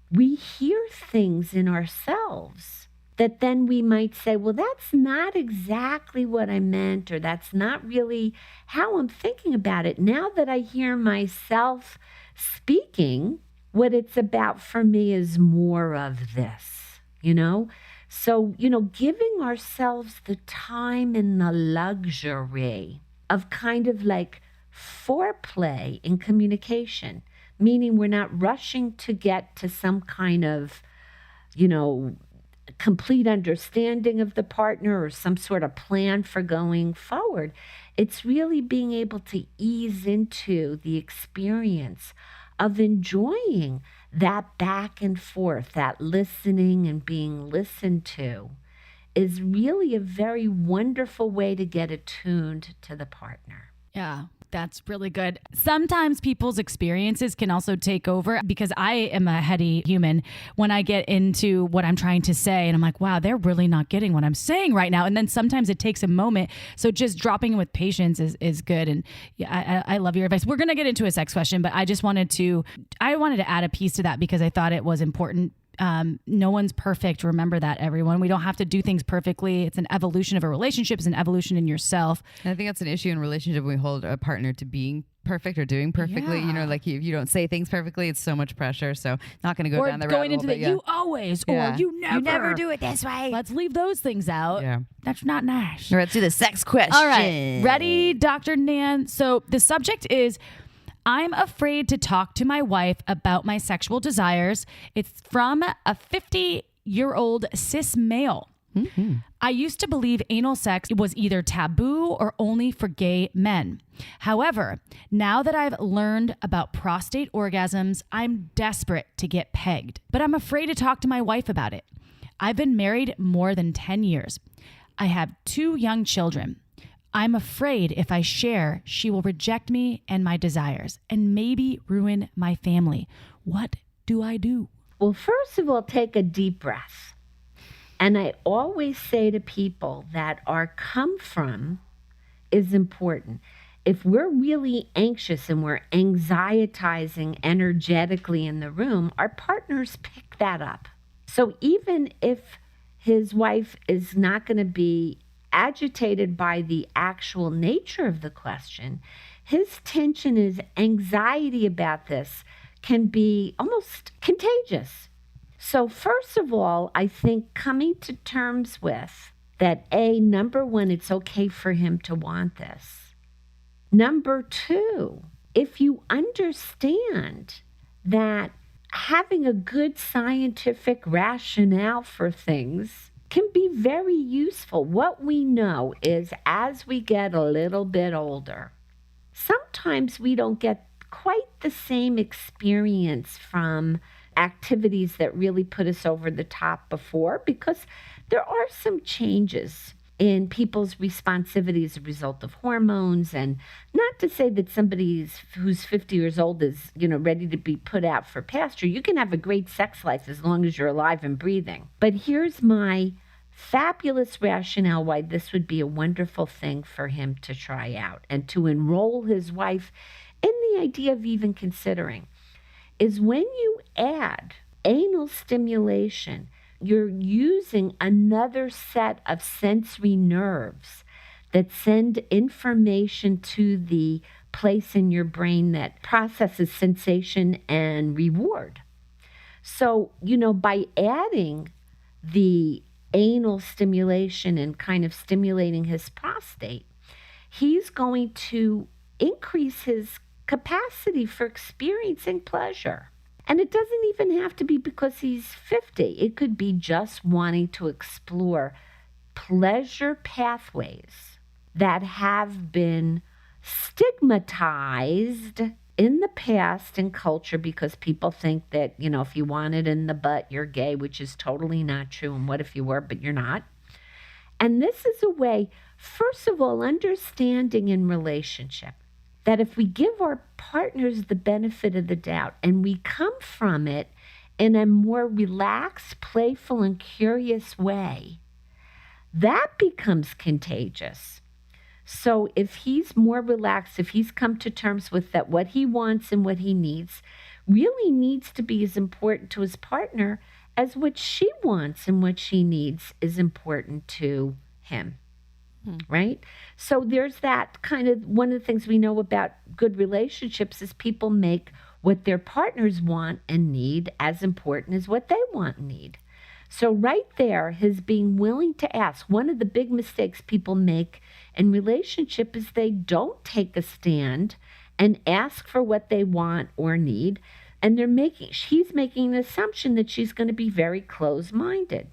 Speaker 5: we hear things in ourselves that then we might say, well, that's not exactly what I meant, or that's not really how I'm thinking about it. Now that I hear myself speaking, what it's about for me is more of this, So, giving ourselves the time and the luxury of kind of like foreplay in communication, meaning we're not rushing to get to some kind of, complete understanding of the partner or some sort of plan for going forward. It's really being able to ease into the experience of enjoying that back and forth, that listening and being listened to, is really a very wonderful way to get attuned to the partner.
Speaker 4: Yeah, that's really good. Sometimes people's experiences can also take over, because I am a heady human when I get into what I'm trying to say, and I'm like, wow, they're really not getting what I'm saying right now. And then sometimes it takes a moment. So just dropping in with patience is good. And yeah, I love your advice. We're going to get into a sex question, but I wanted to add a piece to that, because I thought it was important. No one's perfect. Remember that, everyone. We don't have to do things perfectly. It's an evolution of a relationship. It's an evolution in yourself.
Speaker 3: And I think that's an issue in relationship when we hold a partner to being perfect or doing perfectly.
Speaker 4: Yeah.
Speaker 3: Like if you don't say things perfectly, it's so much pressure. So not going to go down the rabbit hole.
Speaker 4: Or going into the you always, or you never.
Speaker 3: You never do it this way.
Speaker 4: Let's leave those things out.
Speaker 3: Yeah.
Speaker 4: That's not nice.
Speaker 3: Let's do the sex question.
Speaker 4: All right. Ready, Dr. Nan? So the subject is, I'm afraid to talk to my wife about my sexual desires. It's from a 50-year-old cis male. I used to believe anal sex was either taboo or only for gay men. However, now that I've learned about prostate orgasms, I'm desperate to get pegged, but I'm afraid to talk to my wife about it. I've been married more than 10 years. I have 2 young children. I'm afraid if I share, she will reject me and my desires and maybe ruin my family. What do I do?
Speaker 5: Well, first of all, take a deep breath. And I always say to people that our come from is important. If we're really anxious and we're anxietizing energetically in the room, our partners pick that up. So even if his wife is not going to be agitated by the actual nature of the question, his tension, his anxiety about this can be almost contagious. So first of all, I think coming to terms with that, number one, it's okay for him to want this. Number 2, if you understand that having a good scientific rationale for things can be very useful. What we know is as we get a little bit older, sometimes we don't get quite the same experience from activities that really put us over the top before, because there are some changes in people's responsivity as a result of hormones. And not to say that somebody who's 50 years old is, ready to be put out for pasture. You can have a great sex life as long as you're alive and breathing. But here's my fabulous rationale why this would be a wonderful thing for him to try out and to enroll his wife in the idea of even considering, is when you add anal stimulation, you're using another set of sensory nerves that send information to the place in your brain that processes sensation and reward. So, by adding the anal stimulation and kind of stimulating his prostate, he's going to increase his capacity for experiencing pleasure. And it doesn't even have to be because he's 50. It could be just wanting to explore pleasure pathways that have been stigmatized in the past in culture because people think that, if you want it in the butt, you're gay, which is totally not true. And what if you were, but you're not? And this is a way, first of all, understanding in relationship that if we give our partners the benefit of the doubt and we come from it in a more relaxed, playful, and curious way, that becomes contagious. So if he's more relaxed, if he's come to terms with that what he wants and what he needs really needs to be as important to his partner as what she wants and what she needs is important to him. Right? So there's that kind of, one of the things we know about good relationships is people make what their partners want and need as important as what they want and need. So right there, his being willing to ask, one of the big mistakes people make in relationship is they don't take a stand and ask for what they want or need. And he's making an assumption that she's going to be very closed-minded.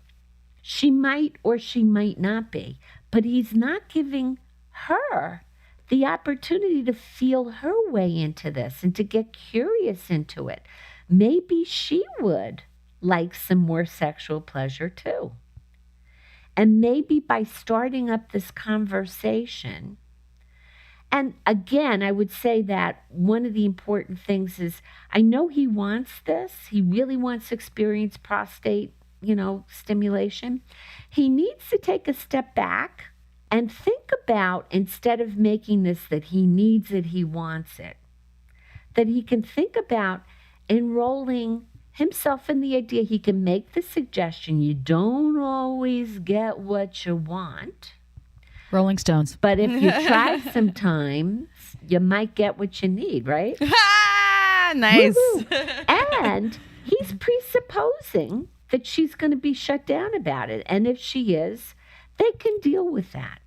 Speaker 5: She might or she might not be. But he's not giving her the opportunity to feel her way into this and to get curious into it. Maybe she would like some more sexual pleasure too. And maybe by starting up this conversation, and again, I would say that one of the important things is, I know he wants this. He really wants to experience prostate stimulation. He needs to take a step back and think about, instead of making this that he needs it, he wants it, that he can think about enrolling himself in the idea he can make the suggestion. You don't always get what you want.
Speaker 4: Rolling Stones.
Speaker 5: But if you try sometimes, you might get what you need, right?
Speaker 3: Nice.
Speaker 5: And he's presupposing that she's going to be shut down about it. And if she is, they can deal with that.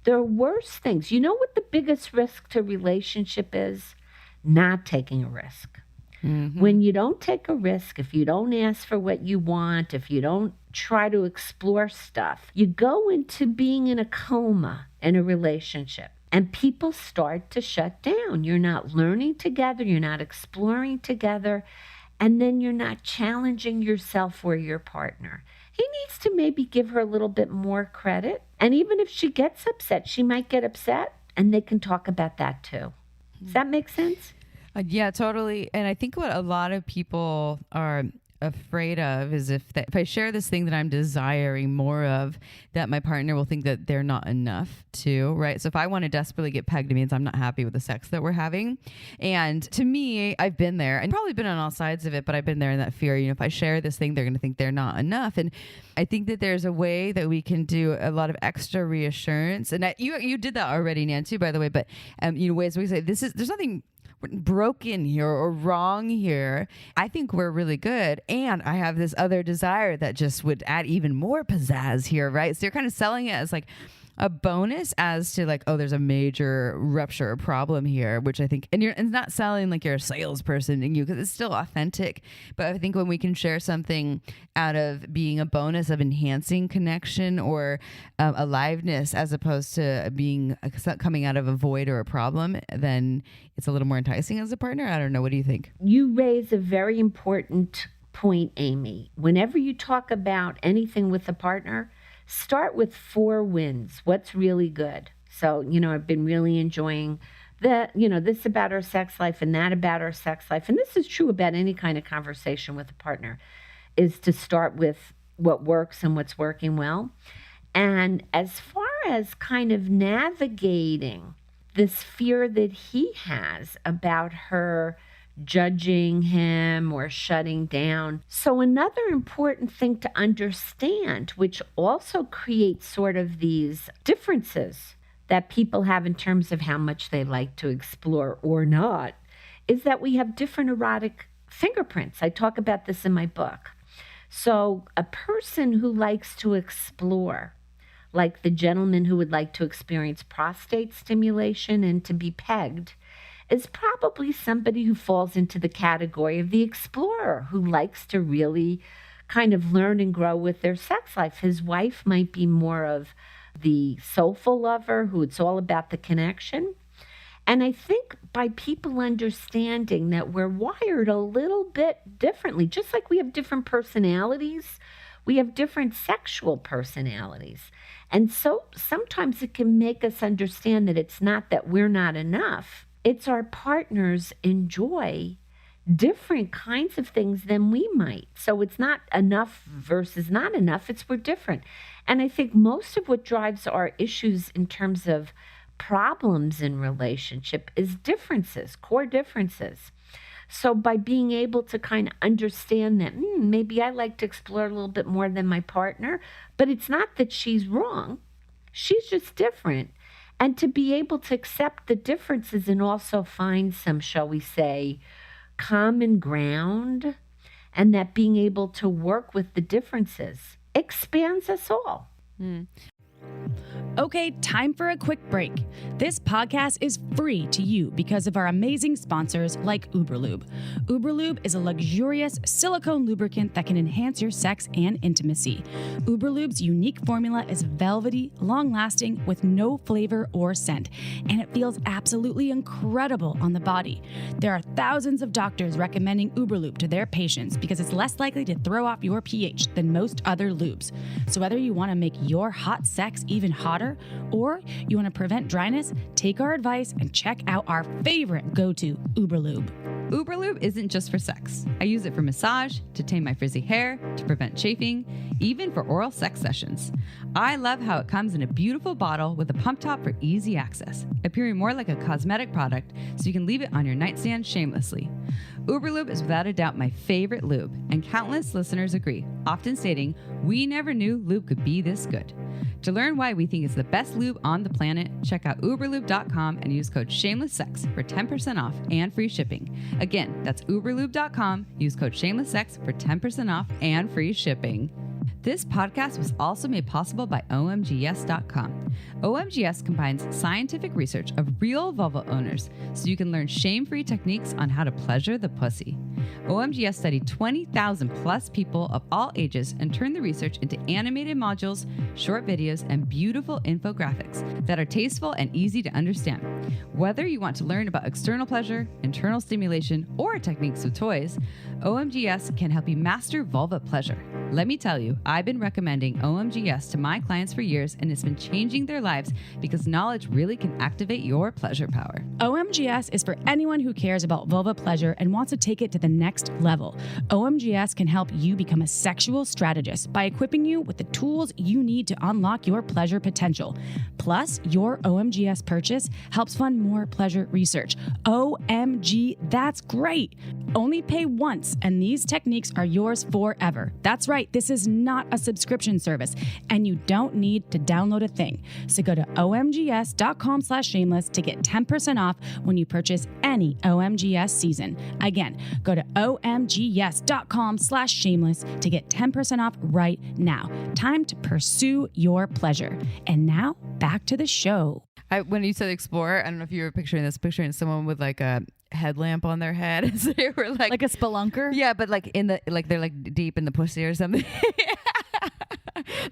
Speaker 5: There are worse things. You know what the biggest risk to relationship is? Not taking a risk. When you don't take a risk, if you don't ask for what you want, if you don't try to explore stuff, you go into being in a coma in a relationship. And people start to shut down. You're not learning together. You're not exploring together. And then you're not challenging yourself or your partner. He needs to maybe give her a little bit more credit. And even if she gets upset, she might get upset. And they can talk about that too. Does that make sense?
Speaker 3: Yeah, totally. And I think what a lot of people are afraid of is if I share this thing that I'm desiring more of, that my partner will think that they're not enough too, right? So if I want to desperately get pegged, it means I'm not happy with the sex that we're having. And to me, I've been there and probably been on all sides of it, but I've been there in that fear. If I share this thing, they're going to think they're not enough. And I think that there's a way that we can do a lot of extra reassurance. And you did that already, Nan, too, by the way. But ways we say there's nothing broken here or wrong here. I think we're really good. And I have this other desire that just would add even more pizzazz here, right? So you're kind of selling it as like a bonus as to like, oh, there's a major rupture or problem here, which I think, and it's not selling like you're a salesperson because it's still authentic. But I think when we can share something out of being a bonus of enhancing connection or aliveness, as opposed to being coming out of a void or a problem, then it's a little more enticing as a partner. I don't know. What do you think?
Speaker 5: You raise a very important point, Amy. Whenever you talk about anything with a partner, start with 4 wins. What's really good? So, I've been really enjoying that, this about our sex life and that about our sex life. And this is true about any kind of conversation with a partner, is to start with what works and what's working well. And as far as kind of navigating this fear that he has about her judging him or shutting down. So another important thing to understand, which also creates sort of these differences that people have in terms of how much they like to explore or not, is that we have different erotic fingerprints. I talk about this in my book. So a person who likes to explore, like the gentleman who would like to experience prostate stimulation and to be pegged, is probably somebody who falls into the category of the explorer, who likes to really kind of learn and grow with their sex life. His wife might be more of the soulful lover, who it's all about the connection. And I think by people understanding that we're wired a little bit differently, just like we have different personalities, we have different sexual personalities. And so sometimes it can make us understand that it's not that we're not enough. It's our partners enjoy different kinds of things than we might. So it's not enough versus not enough. It's we're different. And I think most of what drives our issues in terms of problems in relationship is differences, core differences. So by being able to kind of understand that maybe I like to explore a little bit more than my partner, but it's not that she's wrong. She's just different. And to be able to accept the differences and also find some, shall we say, common ground, and that being able to work with the differences expands us all.
Speaker 4: Okay, time for a quick break. This podcast is free to you because of our amazing sponsors like Uberlube. Uberlube is a luxurious silicone lubricant that can enhance your sex and intimacy. Uberlube's unique formula is velvety, long-lasting, with no flavor or scent, and it feels absolutely incredible on the body. There are thousands of doctors recommending Uberlube to their patients because it's less likely to throw off your pH than most other lubes. So whether you want to make your hot sex even hotter, or you want to prevent dryness, take our advice and check out our favorite go-to, Uberlube.
Speaker 1: Uberlube isn't just for sex. I use it for massage, to tame my frizzy hair, to prevent chafing, even for oral sex sessions. I love how it comes in a beautiful bottle with a pump top for easy access, appearing more like a cosmetic product so you can leave it on your nightstand shamelessly. Uberlube is without a doubt my favorite lube, and countless listeners agree, often stating, "We never knew lube could be this good." To learn why we think it's the best lube on the planet, check out uberlube.com and use code SHAMELESSSEX for 10% off and free shipping. Again, that's uberlube.com. Use code SHAMELESSSEX for 10% off and free shipping.
Speaker 3: This podcast was also made possible by OMGYes.com. OMGYes combines scientific research of real vulva owners so you can learn shame-free techniques on how to pleasure the pussy. OMGYes studied 20,000 plus people of all ages and turned the research into animated modules, short videos, and beautiful infographics that are tasteful and easy to understand. Whether you want to learn about external pleasure, internal stimulation, or techniques with toys, OMGYes can help you master vulva pleasure. Let me tell you, I've been recommending OMGYes to my clients for years, and it's been changing their lives because knowledge really can activate your pleasure power.
Speaker 4: OMGS is for anyone who cares about vulva pleasure and wants to take it to the next level. OMGS can help you become a sexual strategist by equipping you with the tools you need to unlock your pleasure potential. Plus, your OMGS purchase helps fund more pleasure research. OMG, that's great! Only pay once, and these techniques are yours forever. That's right, this is not a subscription service, and you don't need to download a thing. So go to omgs.com/shameless to get 10% off when you purchase any OMGS season. Again, go to omgs.com/shameless to get 10% off right now. Time to pursue your pleasure. And now, back to the show.
Speaker 3: When you said explorer, I don't know if you were picturing someone with like a headlamp on their head. So they were like
Speaker 4: a spelunker?
Speaker 3: Yeah, but like they're like deep in the pussy or something.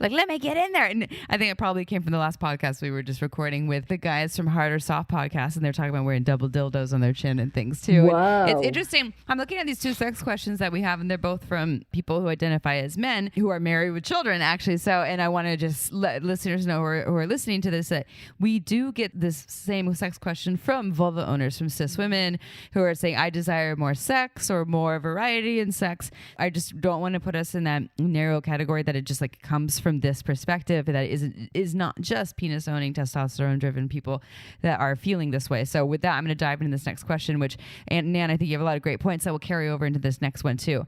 Speaker 3: Like, let me get in there. And I think it probably came from the last podcast we were just recording with the guys from Hard or Soft Podcast, and they're talking about wearing double dildos on their chin and things too.
Speaker 5: Whoa.
Speaker 3: It's interesting. I'm looking at these two sex questions that we have, and they're both from people who identify as men who are married with children, actually. So, and I want to just let listeners know who are listening to this that we do get this same sex question from vulva owners, from cis women who are saying, I desire more sex or more variety in sex. I just don't want to put us in that narrow category that it just like comes from this perspective, that is not just penis owning, testosterone driven people that are feeling this way. So with that, I'm going to dive into this next question, which, and Nan, I think you have a lot of great points that will carry over into this next one too.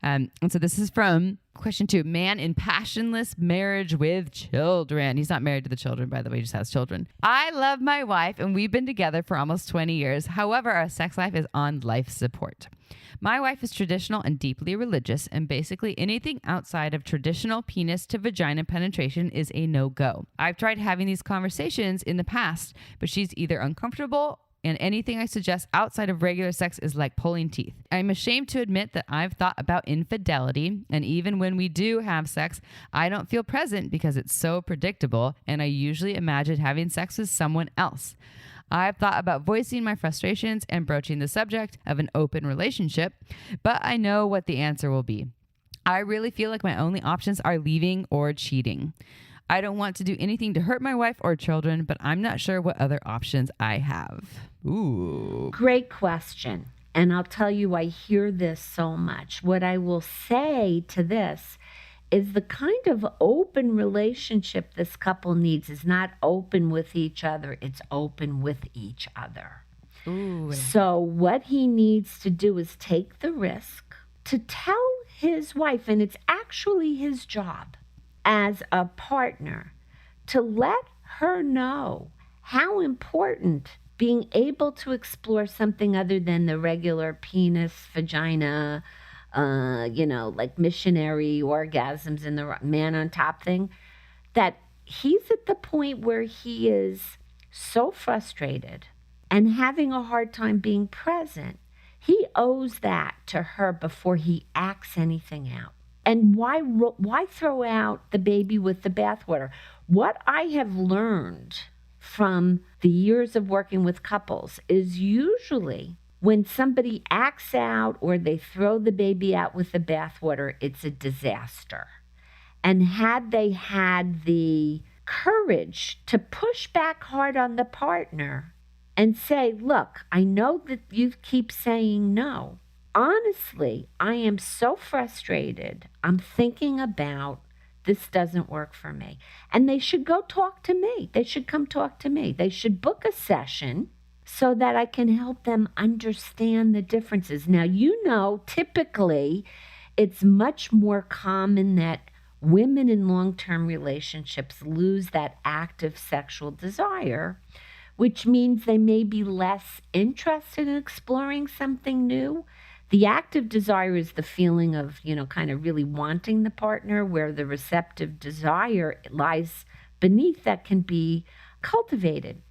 Speaker 3: And so this is from question 2, man in passionless marriage with children. He's not married to the children, by the way, he just has children. I love my wife and we've been together for almost 20 years. However, our sex life is on life support. My wife is traditional and deeply religious, and basically anything outside of traditional penis to vagina penetration is a no-go. I've tried having these conversations in the past, but she's either uncomfortable, and anything I suggest outside of regular sex is like pulling teeth. I'm ashamed to admit that I've thought about infidelity, and even when we do have sex, I don't feel present because it's so predictable, and I usually imagine having sex with someone else. I've thought about voicing my frustrations and broaching the subject of an open relationship, but I know what the answer will be. I really feel like my only options are leaving or cheating. I don't want to do anything to hurt my wife or children, but I'm not sure what other options I have. Ooh.
Speaker 5: Great question. And I'll tell you, I hear this so much. What I will say to this is the kind of open relationship this couple needs is not open with each other, it's open with each other.
Speaker 3: Ooh.
Speaker 5: So what he needs to do is take the risk to tell his wife, and it's actually his job as a partner, to let her know how important being able to explore something other than the regular penis, vagina, like missionary orgasms and the man on top thing, that he's at the point where he is so frustrated and having a hard time being present. He owes that to her before he acts anything out. And why throw out the baby with the bathwater? What I have learned from the years of working with couples is usually when somebody acts out or they throw the baby out with the bathwater, it's a disaster. And had they had the courage to push back hard on the partner and say, look, I know that you keep saying no. Honestly, I am so frustrated. I'm thinking about this doesn't work for me. And they should go talk to me. They should come talk to me. They should book a session so that I can help them understand the differences. Now, typically it's much more common that women in long-term relationships lose that active sexual desire, which means they may be less interested in exploring something new The active desire is the feeling of, kind of really wanting the partner, where the receptive desire lies beneath that can be cultivated.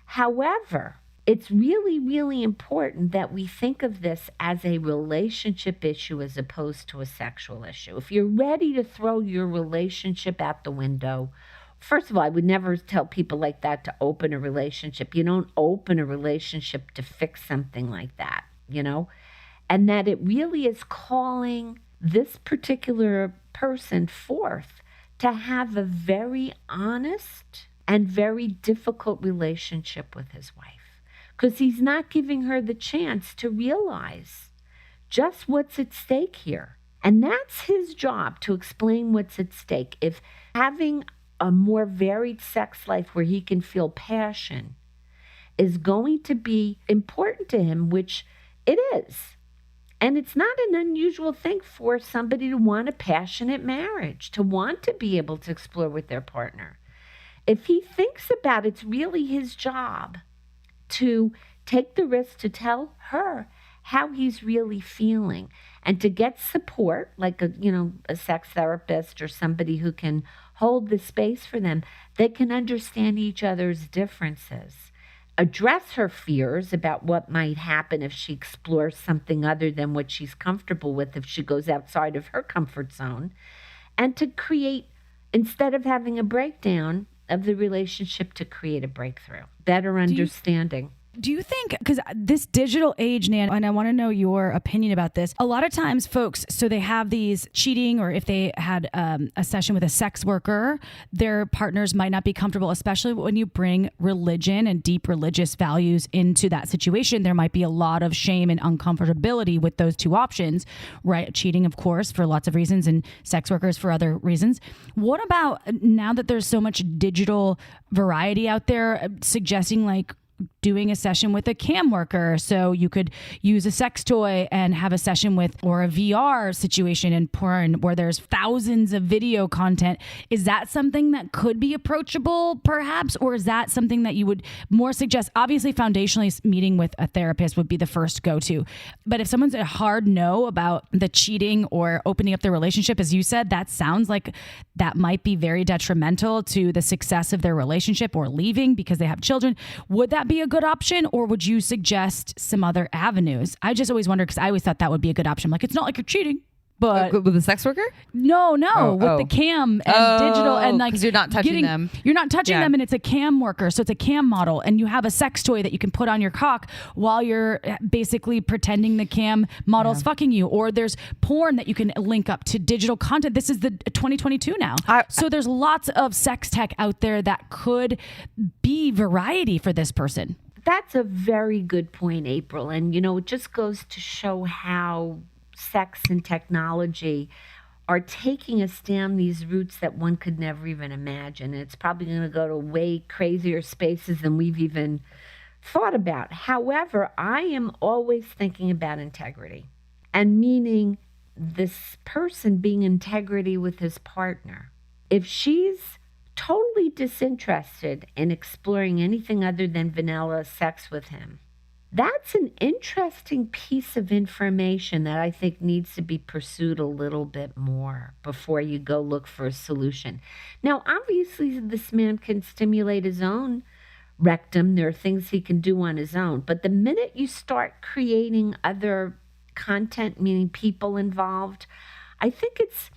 Speaker 5: However, it's really, really important that we think of this as a relationship issue as opposed to a sexual issue. If you're ready to throw your relationship out the window, first of all, I would never tell people like that to open a relationship. You don't open a relationship to fix something like that, and that it really is calling this particular person forth to have a very honest and very difficult relationship with his wife. Because he's not giving her the chance to realize just what's at stake here. And that's his job, to explain what's at stake. If having a more varied sex life where he can feel passion is going to be important to him, which it is. And it's not an unusual thing for somebody to want a passionate marriage, to want to be able to explore with their partner. If he thinks about it, it's really his job to take the risk to tell her how he's really feeling and to get support, like a sex therapist or somebody who can hold the space for them. They can understand each other's differences, address her fears about what might happen if she explores something other than what she's comfortable with, if she goes outside of her comfort zone, and to create, instead of having a breakdown of the relationship, to create a breakthrough, better understanding.
Speaker 4: Do you think, because this digital age, Nan, and I want to know your opinion about this, a lot of times folks, so they have these cheating, or if they had a session with a sex worker, their partners might not be comfortable, especially when you bring religion and deep religious values into that situation. There might be a lot of shame and uncomfortability with those two options, right? Cheating, of course, for lots of reasons, and sex workers for other reasons. What about now that there's so much digital variety out there, suggesting like doing a session with a cam worker, so you could use a sex toy and have a session with, or a VR situation in porn where there's thousands of video content. Is that something that could be approachable perhaps, or is that something that you would more suggest? Obviously, foundationally, meeting with a therapist would be the first go-to, but if someone's a hard no about the cheating or opening up their relationship, as you said, that sounds like that might be very detrimental to the success of their relationship, or leaving because they have children. Would that be a good option, or would you suggest some other avenues? I just always wondered, because I always thought that would be a good option. Like, it's not like you're cheating, but
Speaker 3: with a sex worker?
Speaker 4: No, with the cam and digital, and like,
Speaker 3: because you're not touching them.
Speaker 4: You're not touching them, and it's a cam worker, so it's a cam model, and you have a sex toy that you can put on your cock while you're basically pretending the cam model's fucking you. Or there's porn that you can link up to digital content. This is the 2022 now, so there's lots of sex tech out there that could be variety for this person.
Speaker 5: That's a very good point, April. And, it just goes to show how sex and technology are taking us down these routes that one could never even imagine. And it's probably going to go to way crazier spaces than we've even thought about. However, I am always thinking about integrity, and meaning this person being integrity with his partner. If she's totally disinterested in exploring anything other than vanilla sex with him, that's an interesting piece of information that I think needs to be pursued a little bit more before you go look for a solution. Now, obviously, this man can stimulate his own rectum. There are things he can do on his own. But the minute you start creating other content, meaning people involved, I think it's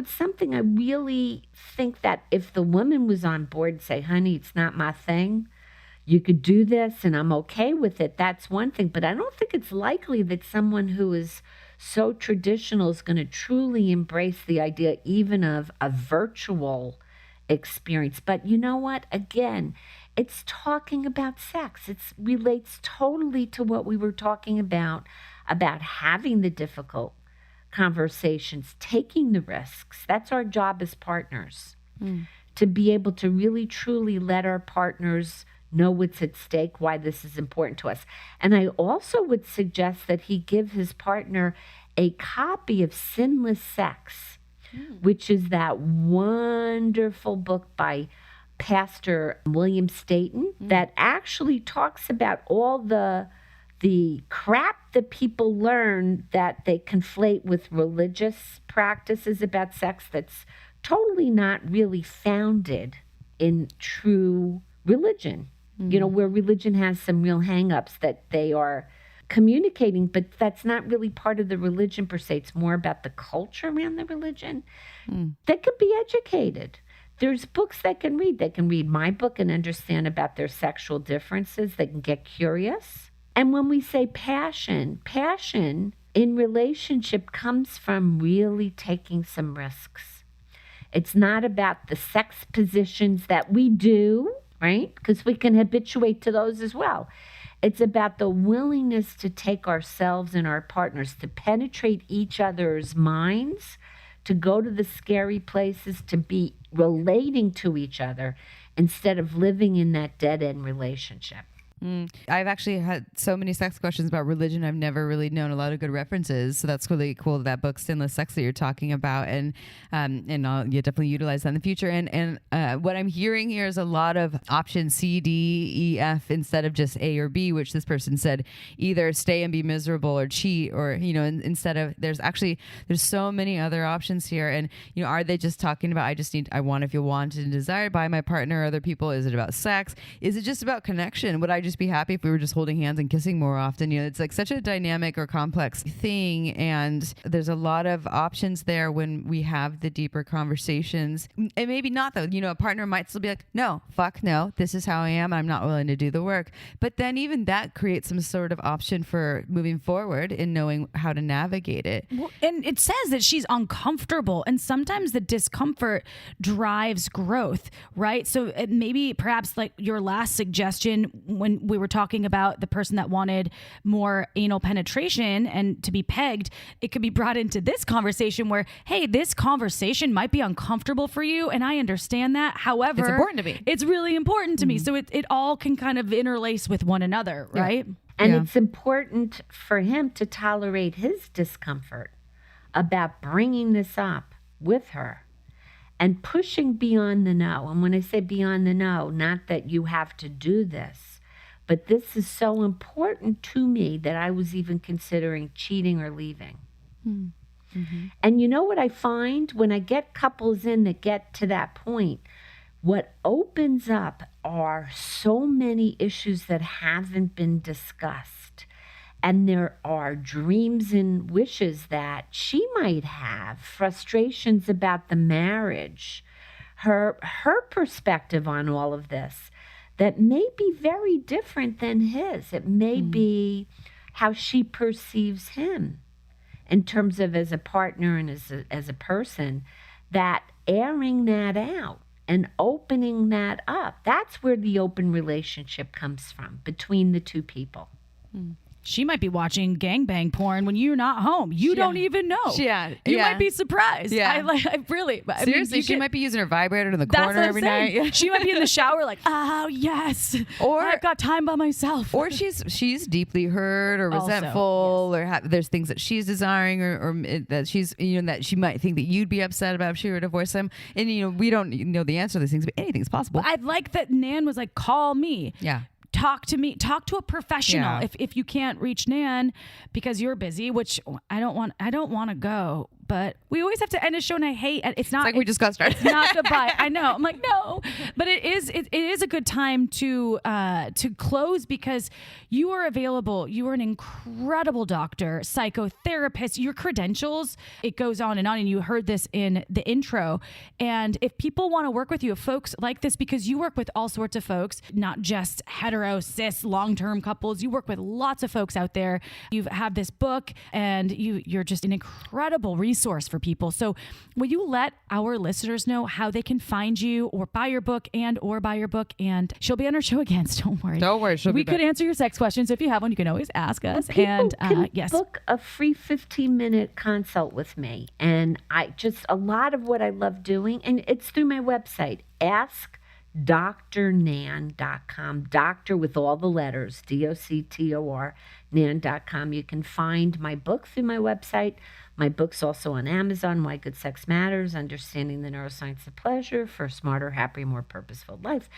Speaker 5: something I really think that if the woman was on board and say, honey, it's not my thing, you could do this and I'm okay with it, that's one thing. But I don't think it's likely that someone who is so traditional is going to truly embrace the idea even of a virtual experience. But you know what? Again, it's talking about sex. It relates totally to what we were talking about having the difficult conversations, taking the risks. That's our job as partners, to be able to really, truly let our partners know what's at stake, why this is important to us. And I also would suggest that he give his partner a copy of Shameless Sex, which is that wonderful book by Pastor William Staten that actually talks about all the the crap that people learn that they conflate with religious practices about sex that's totally not really founded in true religion. You know, where religion has some real hang-ups that they are communicating, but that's not really part of the religion per se. It's more about the culture around the religion. They could be educated. There's books they can read. They can read my book and understand about their sexual differences. They can get curious. And when we say passion in relationship comes from really taking some risks. It's not about the sex positions that we do, right? Because we can habituate to those as well. It's about the willingness to take ourselves and our partners, to penetrate each other's minds, to go to the scary places, to be relating to each other instead of living in that dead-end relationship.
Speaker 3: I've actually had so many sex questions about religion. I've never really known a lot of good references. So that's really cool, that book, Shameless Sex, that you're talking about. And I'll definitely utilize that in the future. And what I'm hearing here is a lot of option C, D, E, F instead of just A or B, which this person said either stay and be miserable or cheat, or, instead of, there's so many other options here. And, are they just talking about, I want to feel wanted and desired by my partner or other people? Is it about sex? Is it just about connection? Would I just be happy if we were just holding hands and kissing more often? It's like such a dynamic or complex thing, and there's a lot of options there when we have the deeper conversations. And maybe not, though. A partner might still be like, no, fuck no, this is how I am, I'm not willing to do the work. But then even that creates some sort of option for moving forward in knowing how to navigate it.
Speaker 4: Well, and it says that she's uncomfortable, and sometimes the discomfort drives growth, right? So maybe perhaps like your last suggestion when we were talking about the person that wanted more anal penetration and to be pegged, it could be brought into this conversation where, hey, this conversation might be uncomfortable for you, and I understand that. However,
Speaker 3: it's important to me.
Speaker 4: It's really important to me. So it all can kind of interlace with one another, right?
Speaker 5: And it's important for him to tolerate his discomfort about bringing this up with her and pushing beyond the no. And when I say beyond the no, not that you have to do this, but this is so important to me that I was even considering cheating or leaving. Mm-hmm. And you know what I find when I get couples in that get to that point? What opens up are so many issues that haven't been discussed. And there are dreams and wishes that she might have, frustrations about the marriage, her perspective on all of this, that may be very different than his. It may be how she perceives him in terms of as a partner and as a person, that airing that out and opening that up, that's where the open relationship comes from between the two people.
Speaker 4: She might be watching gangbang porn when you're not home. You don't even know. You might be surprised. I really.
Speaker 3: Seriously, she might be using her vibrator in the corner every night.
Speaker 4: She might be in the shower like, oh, yes.
Speaker 3: Or
Speaker 4: I've got time by myself.
Speaker 3: Or she's deeply hurt or resentful, or there's things that she's desiring or that she's, that she might think that you'd be upset about if she were to divorce him. And, we don't know the answer to these things, but anything's possible.
Speaker 4: I'd like that Nan was like, call me.
Speaker 3: Yeah.
Speaker 4: Talk to me, talk to a professional.
Speaker 3: Yeah.
Speaker 4: If you can't reach Nan because you're busy, which I don't want to go, but we always have to end a show, and I hate it. It's
Speaker 3: like we just got started.
Speaker 4: It's not goodbye. I know. I'm like, no, but it is a good time to close because you are available. You are an incredible doctor, psychotherapist. Your credentials, it goes on, and you heard this in the intro. And if people want to work with you, if folks like this, because you work with all sorts of folks, not just hetero, cis, long-term couples. You work with lots of folks out there. You have this book, and you're just an incredible resource for people. So will you let our listeners know how they can find you or buy your book and she'll be on our show again, so don't worry.
Speaker 3: Don't worry.
Speaker 4: We could answer your sex questions. If you have one, you can always ask us.
Speaker 5: People
Speaker 4: and
Speaker 5: can
Speaker 4: yes.
Speaker 5: book a free 15-minute consult with me. And a lot of what I love doing, and it's through my website, askdrnan.com, doctor with all the letters, DOCTOR, nan.com. You can find my book through my website. My book's also on Amazon, Why Good Sex Matters, Understanding the Neuroscience of Pleasure for a Smarter, Happier, More Purposeful Life.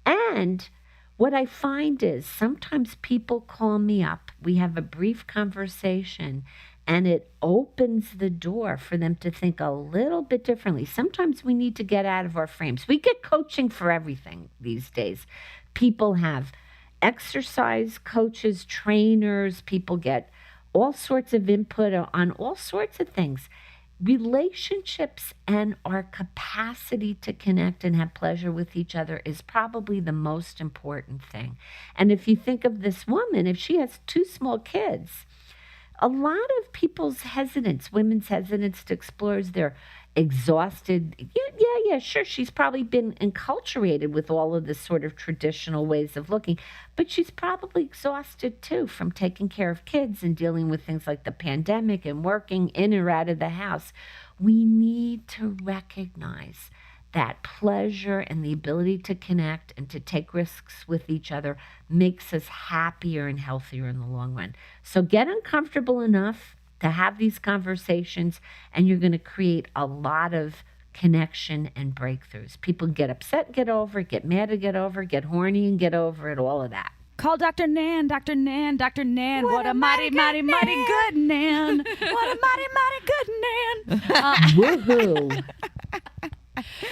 Speaker 5: And what I find is sometimes people call me up we have a brief conversation, and it opens the door for them to think a little bit differently. Sometimes we need to get out of our frames. We get coaching for everything these days. People have exercise coaches, trainers, people get all sorts of input on all sorts of things. Relationships and our capacity to connect and have pleasure with each other is probably the most important thing. And if you think of this woman, if she has 2 small kids, a lot of people's hesitance, women's hesitance to explore is they're exhausted. Yeah, sure. She's probably been enculturated with all of this sort of traditional ways of looking, but she's probably exhausted too from taking care of kids and dealing with things like the pandemic and working in or out of the house. We need to recognize that pleasure and the ability to connect and to take risks with each other makes us happier and healthier in the long run. So get uncomfortable enough to have these conversations, and you're going to create a lot of connection and breakthroughs. People get upset, get over it, get mad and get over it, get horny and get over it, all of that.
Speaker 4: Call Dr. Nan, Dr. Nan, Dr. Nan. What a mighty good Nan. What a mighty good Nan.
Speaker 5: Woohoo.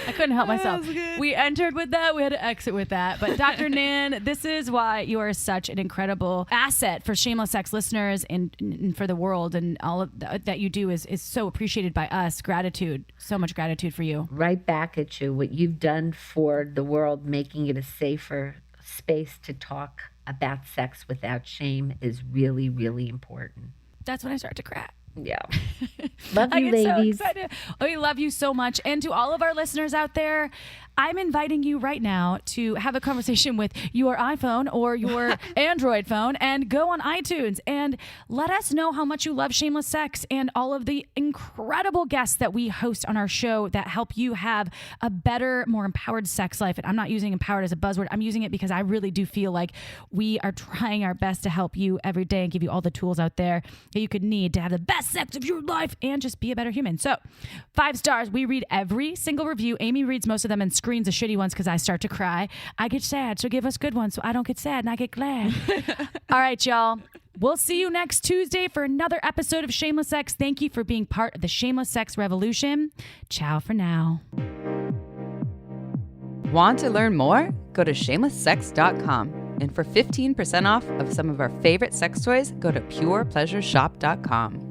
Speaker 4: I couldn't help myself. We entered with that. We had to exit with that. But Dr. Nan, this is why you are such an incredible asset for Shameless Sex listeners and for the world. And all of that you do is so appreciated by us. Gratitude. So much gratitude for you.
Speaker 5: Right back at you. What you've done for the world, making it a safer space to talk about sex without shame is really, really important.
Speaker 4: That's when I start to cry.
Speaker 5: Yeah. Love you,
Speaker 4: I get
Speaker 5: ladies.
Speaker 4: so excited. We love you so much. And to all of our listeners out there, I'm inviting you right now to have a conversation with your iPhone or your Android phone and go on iTunes and let us know how much you love Shameless Sex and all of the incredible guests that we host on our show that help you have a better, more empowered sex life. And I'm not using empowered as a buzzword. I'm using it because I really do feel like we are trying our best to help you every day and give you all the tools out there that you could need to have the best sex of your life and just be a better human. So 5 stars. We read every single review. Amy reads most of them and screens the shitty ones because I start to cry. I get sad, so give us good ones so I don't get sad and I get glad. All right, y'all. We'll see you next Tuesday for another episode of Shameless Sex. Thank you for being part of the Shameless Sex revolution. Ciao for now.
Speaker 6: Want to learn more? Go to shamelesssex.com. And for 15% off of some of our favorite sex toys, go to purepleasureshop.com.